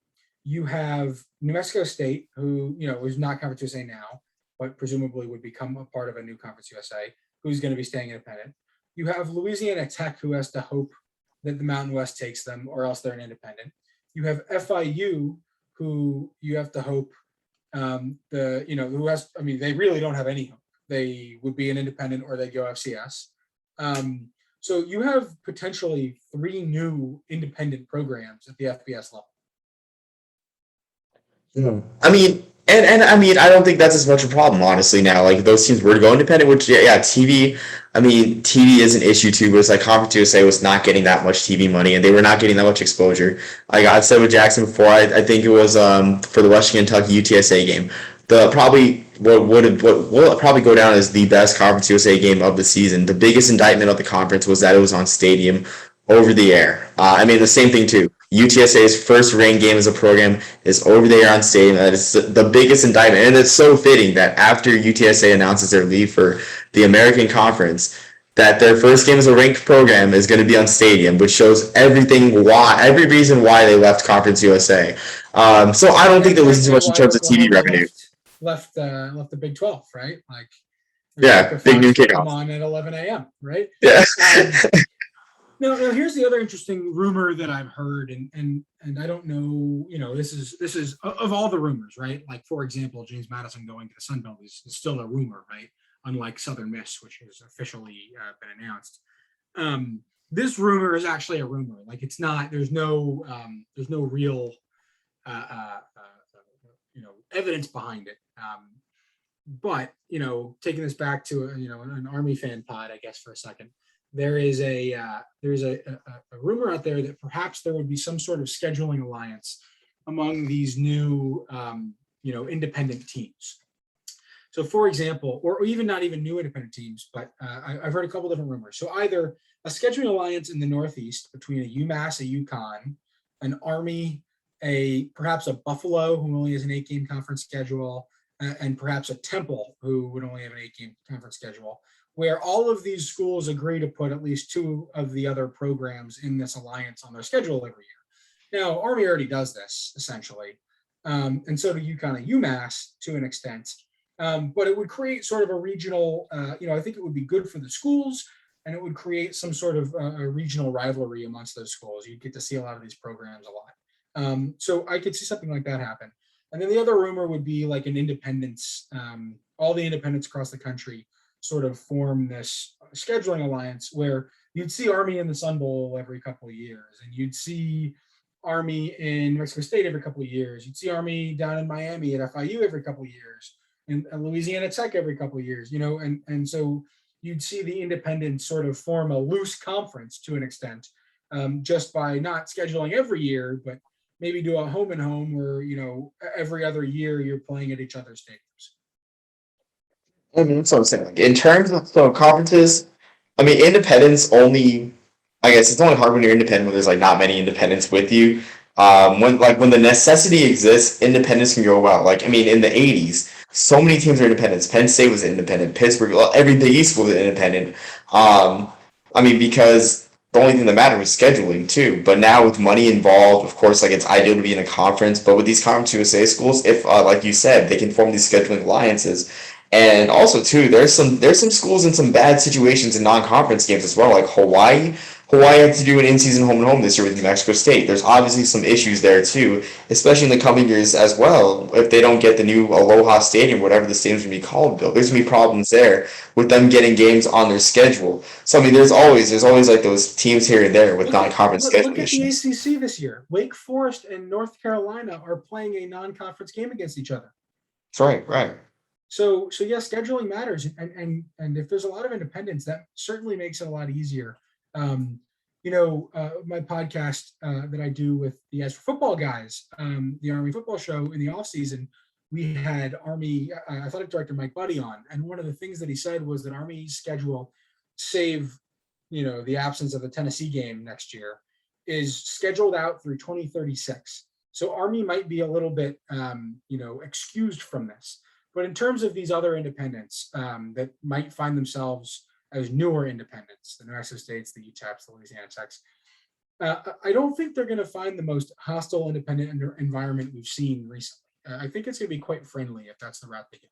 You have New Mexico State, who, is not Conference USA now, but presumably would become a part of a new Conference USA, who's going to be staying independent. You have Louisiana Tech, who has to hope that the Mountain West takes them, or else they're an independent. You have FIU, who you have to hope they really don't have any hope. They would be an independent or they go FCS. So you have potentially 3 new independent programs at the FBS level. I mean, and I mean, I don't think that's as much a problem, honestly. Now, like if those teams were to go independent, which yeah, TV. I mean, TV is an issue too. But it's like Conference USA was not getting that much TV money, and they were not getting that much exposure. Like I've said with Jackson before, I think it was for the Western Kentucky UTSA game. The probably what will probably go down as the best Conference USA game of the season. The biggest indictment of the conference was that it was on Stadium over the air. I mean, the same thing too. UTSA's first ranked game as a program is over the air on Stadium. That is the biggest indictment, and it's so fitting that after UTSA announces their leave for the American Conference, that their first game as a ranked program is going to be on Stadium, which shows every reason why they left Conference USA. So I don't think they're losing too much in terms of TV revenue. Left the Big 12, right? Like, yeah, big new kickoff. Come on at 11 a.m., right? Yeah. Now, here's the other interesting rumor that I've heard, and I don't know, this is of all the rumors, right? Like, for example, James Madison going to the Sun Belt is still a rumor, right? Unlike Southern Miss, which has officially been announced. This rumor is actually a rumor. Like, it's not. There's no real, evidence behind it. But taking this back to an Army fan pod, I guess, for a second. There is a rumor out there that perhaps there would be some sort of scheduling alliance among these new independent teams. So, for example, or even not even new independent teams, but I've heard a couple different rumors. So either a scheduling alliance in the Northeast between a UMass, a UConn, an Army, perhaps a Buffalo, who only has an 8-game conference schedule, and perhaps a Temple, who would only have an 8-game conference schedule, where all of these schools agree to put at least 2 of the other programs in this alliance on their schedule every year. Now, Army already does this, essentially, and so do UConn and UMass to an extent. But it would create sort of a regional, I think it would be good for the schools, and it would create some sort of a regional rivalry amongst those schools. You'd get to see a lot of these programs a lot. So I could see something like that happen. And then the other rumor would be like an independence, all the independents across the country sort of form this scheduling alliance where you'd see Army in the Sun Bowl every couple of years, and you'd see Army in Mexico State every couple of years. You'd see Army down in Miami at FIU every couple of years, and Louisiana Tech every couple of years, and so you'd see the independents sort of form a loose conference to an extent, just by not scheduling every year, but maybe do a home and home where, every other year you're playing at each other's stadiums. I mean, that's what I'm saying. Like, in terms of conferences, I mean, independence only. I guess it's only hard when you're independent when there's like not many independents with you. When the necessity exists, independence can go well. Like I mean, in the '80s, so many teams are independents. Penn State was independent. Pittsburgh, every Big East was independent. I mean, because the only thing that mattered was scheduling too. But now with money involved, of course, like it's ideal to be in a conference. But with these Conference USA schools, if like you said, they can form these scheduling alliances. And also too, there's some schools in some bad situations in non-conference games as well, like Hawaii. Hawaii had to do an in-season home and home this year with New Mexico State. There's obviously some issues there too, especially in the coming years as well. If they don't get the new Aloha Stadium, whatever the stadium's gonna be called, Bill, there's gonna be problems there with them getting games on their schedule. So I mean, there's always like those teams here and there with non-conference scheduling Look at issues. the ACC this year. Wake Forest and North Carolina are playing a non-conference game against each other. That's right, right. So yes, scheduling matters, and if there's a lot of independence, that certainly makes it a lot easier. My podcast that I do with the As for Football guys, the Army Football Show in the off season, we had Army athletic director Mike Buddy on, and one of the things that he said was that Army's schedule, save the absence of the Tennessee game next year, is scheduled out through 2036. So Army might be a little bit excused from this. But in terms of these other independents that might find themselves as newer independents, the New Mexico States, the UTEPs, the Louisiana Techs, I don't think they're going to find the most hostile, independent environment we've seen recently. I think it's going to be quite friendly if that's the route they go.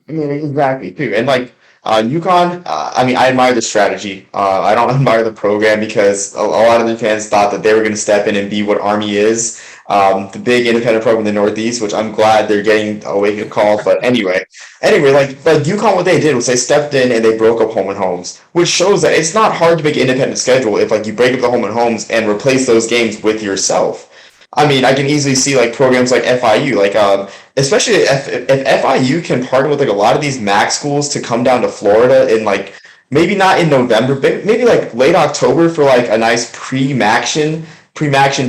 I mean, exactly too. And like UConn, I mean, I admire the strategy. I don't admire the program because a lot of the fans thought that they were going to step in and be what Army is, the big independent program in the Northeast, which I'm glad they're getting a wake up call. But anyway, like UConn, what they did was they stepped in and they broke up home and homes, which shows that it's not hard to make an independent schedule if like you break up the home and homes and replace those games with yourself. I mean, I can easily see like programs like FIU, like especially if FIU can partner with like a lot of these MAC schools to come down to Florida in like maybe not in November, but maybe like late October for like a nice pre-action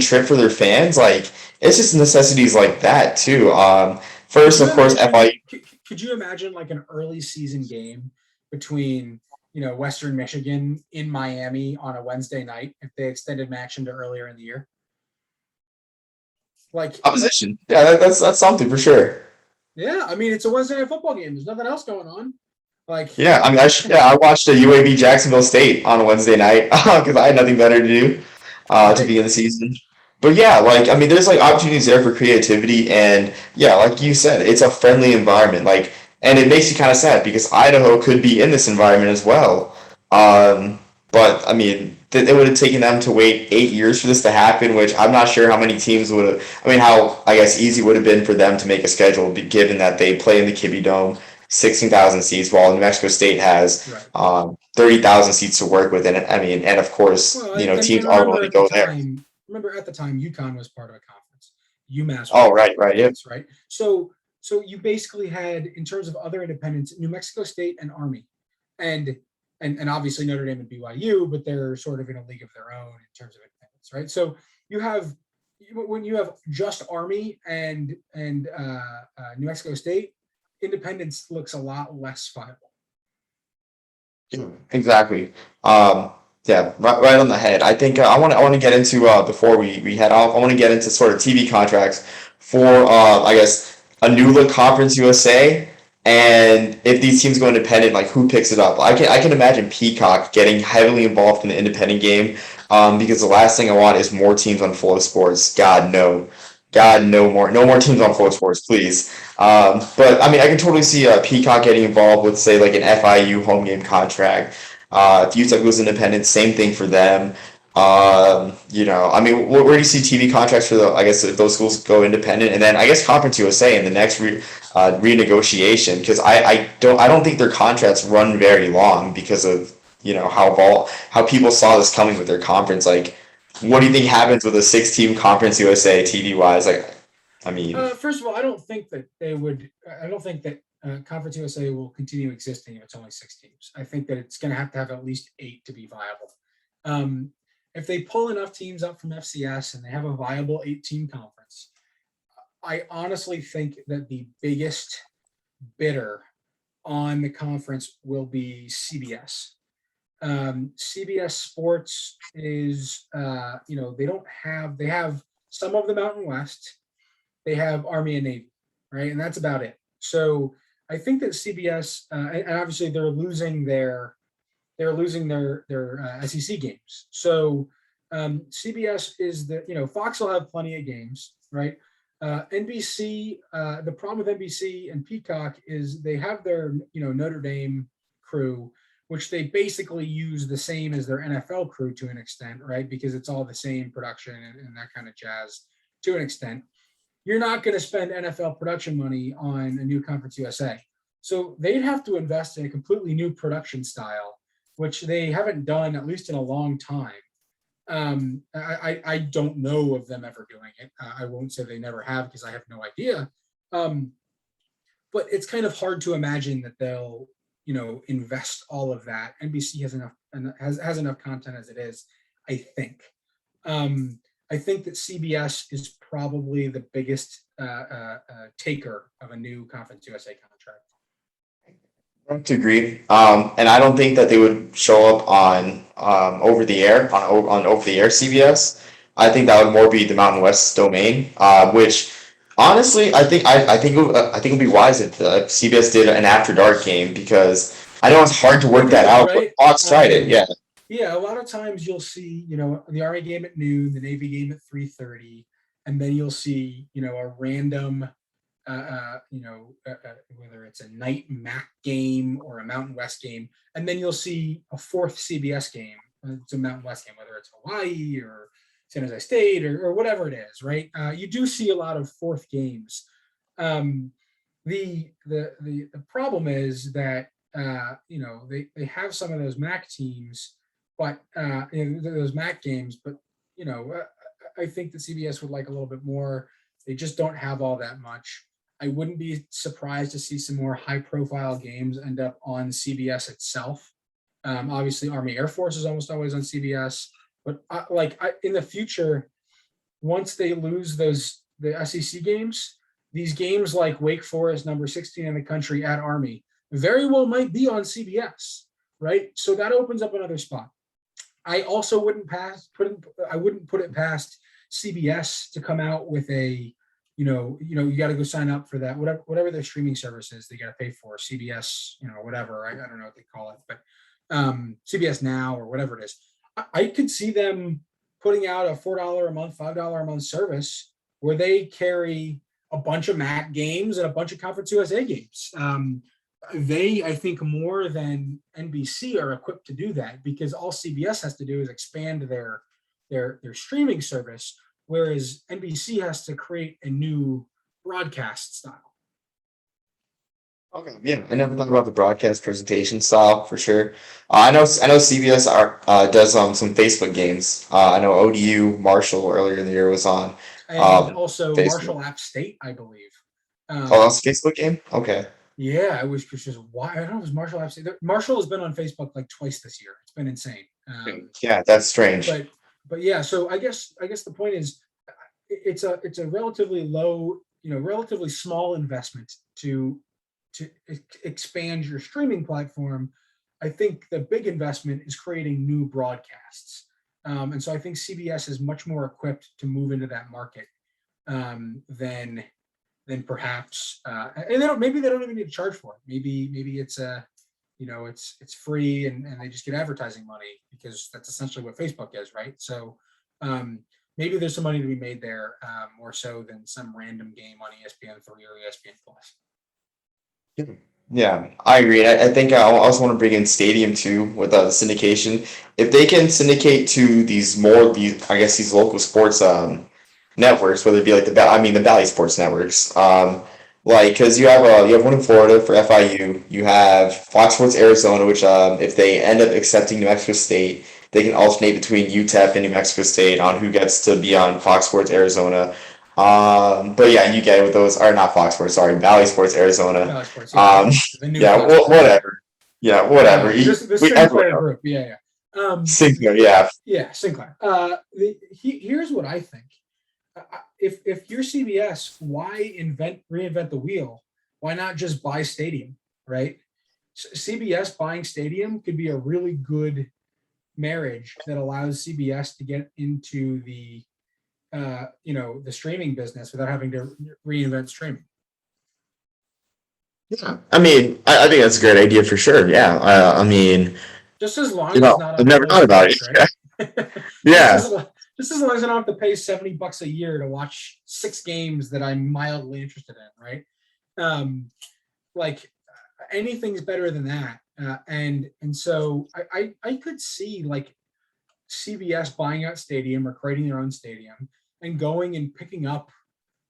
trip for their fans. Like it's just necessities like that too. Could First, you of course, imagine? FIU. Could you imagine like an early season game between Western Michigan in Miami on a Wednesday night if they extended action to earlier in the year? Like, Opposition. Yeah, that's something for sure. yeah, I mean it's a Wednesday night football game. There's nothing else going on. Like, Yeah, I mean, I watched the UAB Jacksonville State on a Wednesday night because I had nothing better to do to right? begin the season. But yeah, like I mean, there's like opportunities there for creativity, and yeah, like you said, it's a friendly environment. Like, and it makes you kind of sad because Idaho could be in this environment as well. Um, but I mean, it would have taken them to wait 8 years for this to happen, which I'm not sure how many teams would have. I mean, how I guess easy it would have been for them to make a schedule, given that they play in the Kibby Dome, 16,000 seats, while New Mexico State has Right. 30,000 seats to work with. And I mean, and of course, Well, teams and are willing to go there. remember at the time, UConn was part of a conference. UMass was Oh, part of right, a right, yeah. conference, right? So you basically had, in terms of other independents, New Mexico State and Army, and and obviously Notre Dame and BYU, but they're sort of in a league of their own in terms of independence, right? So you have when you have just Army and New Mexico State, independence looks a lot less viable. Exactly. Um, yeah, right on the head. I think I want to get into before we head off. I want to get into sort of TV contracts for I guess a new look Conference USA, and if these teams go independent, like who picks it up? I can imagine Peacock getting heavily involved in the independent game, because the last thing I want is more teams on Flow Sports. God no. God, no more teams on Flow Sports, please. But I mean, I can totally see Peacock getting involved with, say, like an FIU home game contract. If Utah goes independent, same thing for them. I mean, where do you see TV contracts for I guess if those schools go independent, and then I guess Conference USA in the next renegotiation, because I don't think their contracts run very long because of how people saw this coming with their conference. Like, what do you think happens with a six-team Conference USA TV wise? Like, I mean, First of all, I don't think that they would. I don't think that Conference USA will continue existing if it's only six teams. I think that it's going to have at least eight to be viable. Um, if they pull enough teams up from FCS and they have a viable eight-team conference, I honestly think that the biggest bidder on the conference will be CBS. CBS Sports is, they have some of the Mountain West, they have Army and Navy, right, and that's about it. So I think that CBS, and obviously they're losing their SEC games. So CBS is Fox will have plenty of games, right? NBC, the problem with NBC and Peacock is they have their Notre Dame crew, which they basically use the same as their NFL crew to an extent, right? Because it's all the same production and that kind of jazz to an extent. You're not going to spend NFL production money on a new Conference USA. So they'd have to invest in a completely new production style, which they haven't done, at least in a long time. I don't know of them ever doing it. I won't say they never have because I have no idea. But it's kind of hard to imagine that they'll invest all of that. NBC has enough content as it is, I think. I think that CBS is probably the biggest taker of a new Conference USA contract. I have to agree. And I don't think that they would show up on over the air on over the air CBS. I think that would more be the Mountain West domain, which honestly I think it would be wise if CBS did an after dark game because I know it's hard to work It that is, out, but right? Fox tried it. Yeah. Yeah, a lot of times you'll see, the Army game at noon, the Navy game at 3:30, and then you'll see, a random, whether it's a night MAC game or a Mountain West game, and then you'll see a fourth CBS game. It's a Mountain West game, whether it's Hawaii or San Jose State or whatever it is, right? You do see a lot of fourth games. Um, the problem is that they have some of those MAC teams, but those MAC games, but I think the CBS would like a little bit more. They just don't have all that much. I wouldn't be surprised to see some more high-profile games end up on CBS itself. Obviously, Army Air Force is almost always on CBS, but in the future, once they lose the SEC games, these games like Wake Forest, number 16 in the country at Army, very well might be on CBS, right? So that opens up another spot. I also wouldn't put it past CBS to come out with a, you got to go sign up for that, whatever their streaming service is, they got to pay for CBS, whatever. I don't know what they call it, but CBS Now or whatever it is. I could see them putting out a $4 a month, $5 a month service where they carry a bunch of MAC games and a bunch of Conference USA games. They, I think, more than NBC are equipped to do that, because all CBS has to do is expand their streaming service, whereas NBC has to create a new broadcast style. Okay, yeah, I never thought about the broadcast presentation style for sure. I know CBS does some Facebook games. I know ODU Marshall earlier in the year was on And also Facebook. Marshall App State, I believe. Oh, that's a Facebook game. Okay. Yeah, I wish just why I don't know. It was Marshall App State. Marshall has been on Facebook like twice this year. It's been insane. Yeah, that's strange. But yeah, so I guess the point is, it's a relatively low, relatively small investment to expand your streaming platform. I think the big investment is creating new broadcasts, and so I think CBS is much more equipped to move into that market than perhaps, and maybe they don't even need to charge for it. Maybe it's it's free and they just get advertising money, because that's essentially what Facebook is, right? So maybe there's some money to be made there, more so than some random game on ESPN3 or ESPN Plus. Yeah, I agree. I think I also want to bring in Stadium too with the syndication. If they can syndicate to these local sports networks, whether it be like the Valley Sports networks, because you have one in Florida for FIU, you have Fox Sports Arizona, which if they end up accepting New Mexico State, they can alternate between UTEP and New Mexico State on who gets to be on Fox Sports Arizona. But yeah, you get it with those, or not Fox Sports, sorry, Valley Sports Arizona. Valley Sports, yeah. Yeah, whatever. Yeah, whatever. The Sinclair group, yeah. Sinclair, yeah. Yeah, Sinclair. Here's what I think. If you're CBS, why reinvent the wheel? Why not just buy Stadium, right? CBS buying Stadium could be a really good marriage that allows CBS to get into the the streaming business without having to reinvent streaming. Yeah, I mean, I think that's a great idea for sure. Yeah, I mean, just as long as it's not I've never thought about it. Right? Yeah. Just as long as I don't have to pay $70 a year to watch 6 games that I'm mildly interested in, right? Like anything's better than that. And so I could see like CBS buying out Stadium or creating their own stadium and going and picking up,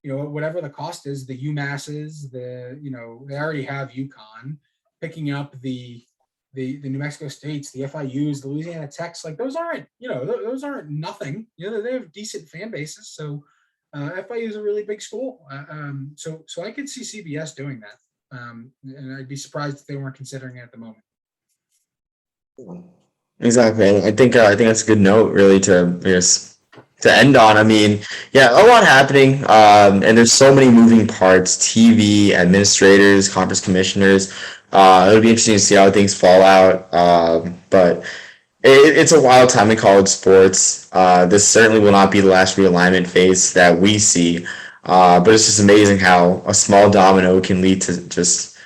whatever the cost is, the UMasses, they already have UConn, picking up the New Mexico States, the FIUs, the Louisiana Techs, like those aren't nothing. They have decent fan bases. So FIU is a really big school. So I could see CBS doing that. And I'd be surprised if they weren't considering it at the moment. Exactly. I think that's a good note, really, to end on. I mean, yeah, a lot happening, and there's so many moving parts: TV, administrators, conference commissioners. It'll be interesting to see how things fall out. But it's a wild time in college sports. This certainly will not be the last realignment phase that we see. But it's just amazing how a small domino can lead to just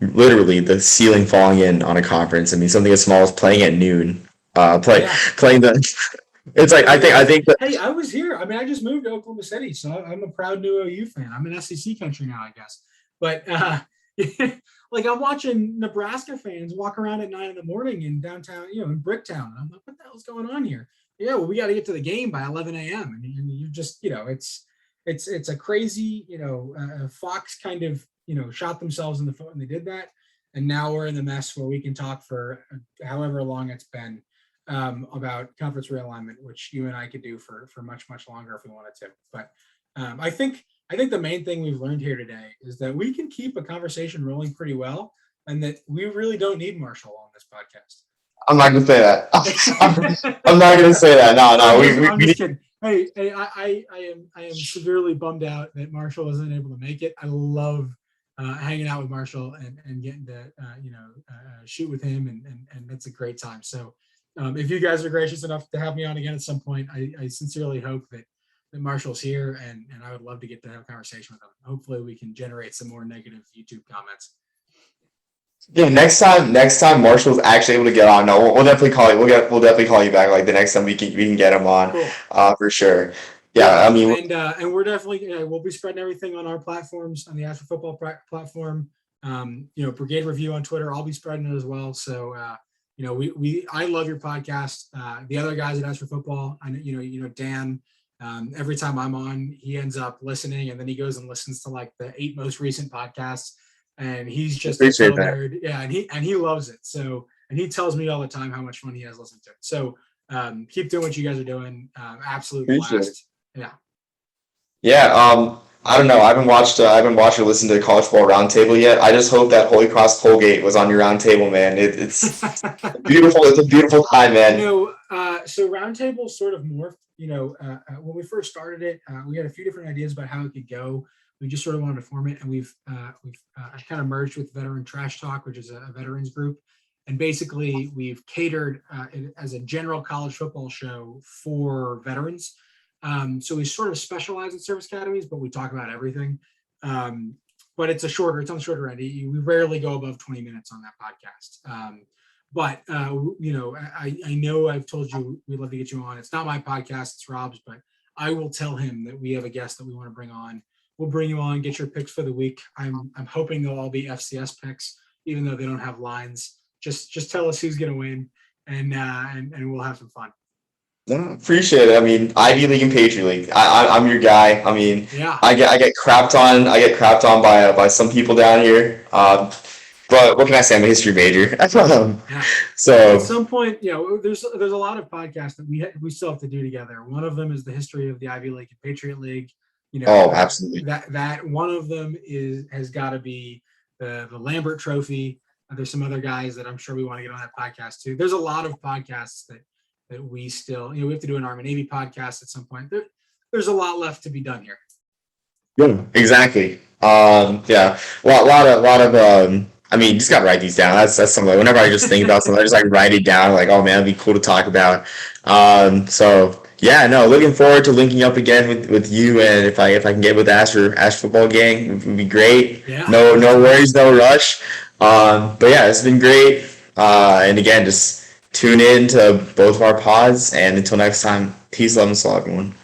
literally the ceiling falling in on a conference. I mean, something as small as playing at noon. playing the. It's like I think that. Hey, I was here. I mean, I just moved to Oklahoma City, so I'm a proud new OU fan. I'm in SEC country now, I guess. But like I'm watching Nebraska fans walk around at 9 a.m. in downtown, in Bricktown. I'm like, what the hell's going on here? Yeah, well, we got to get to the game by 11 a.m. And you just, it's a crazy, Fox kind of, shot themselves in the foot when they did that. And now we're in the mess where we can talk for however long it's been about conference realignment, which you and I could do for much, much longer if we wanted to. But I think the main thing we've learned here today is that we can keep a conversation rolling pretty well, and that we really don't need Marshall on this podcast. I'm not gonna say that. I'm not gonna say that. No. I'm just kidding. Hey, I am severely bummed out that Marshall wasn't able to make it. I love hanging out with Marshall and getting to shoot with him, and that's a great time. So if you guys are gracious enough to have me on again at some point, I sincerely hope that Marshall's here, and I would love to get to have a conversation with him. Hopefully we can generate some more negative YouTube comments. Yeah, next time Marshall's actually able to get on, no, we'll definitely call you. We'll definitely call you back. Like the next time we can get him on, cool. For sure. Yeah, I mean, and we're definitely we'll be spreading everything on our platforms, on the Ask for Football platform. Brigade Review on Twitter. I'll be spreading it as well. So I love your podcast. The other guys at Ask for Football, I know Dan. Every time I'm on, he ends up listening, and then he goes and listens to like the 8 most recent podcasts. And he's just a nerd. Yeah, and he loves it. So, and he tells me all the time how much fun he has listening to it. So keep doing what you guys are doing. Absolute blast. Yeah. Yeah. I don't know. I haven't watched or listened to the College Football Roundtable yet. I just hope that Holy Cross Colgate was on your roundtable, man. It's beautiful. It's a beautiful time, man. So Roundtable sort of morphed. When we first started it, we had a few different ideas about how it could go. We just sort of wanted to form it, and we've kind of merged with Veteran Trash Talk, which is a veterans group, and basically we've catered it as a general college football show for veterans. So we sort of specialize in service academies, but we talk about everything. But it's on the shorter end. We rarely go above 20 minutes on that podcast. But I know I've told you we'd love to get you on. It's not my podcast, it's Rob's, but I will tell him that we have a guest that we want to bring on. We'll bring you on, get your picks for the week. I'm hoping they'll all be FCS picks, even though they don't have lines. Just tell us who's going to win, and we'll have some fun. Appreciate it. I mean, Ivy League and Patriot League. I'm your guy. I mean, yeah. I get crapped on. By some people down here. But what can I say? I'm a history major. Yeah. So at some point, there's a lot of podcasts that we still have to do together. One of them is the history of the Ivy League and Patriot League. Absolutely. That one of them has got to be the Lambert Trophy. There's some other guys that I'm sure we want to get on that podcast too. There's a lot of podcasts that we still, we have to do an Army Navy podcast at some point. There's a lot left to be done here. Yeah, exactly. Yeah, a lot of. I mean, you just gotta write these down. That's something. Whenever I just think about something, I just write it down. Like, oh man, it'd be cool to talk about. So yeah, no, looking forward to linking up again with you, and if I can get with Ash Football Gang, it would be great. Yeah. No worries, no rush. But yeah, it's been great. And again, just tune in to both of our pods, and until next time, peace, love, and soul, everyone.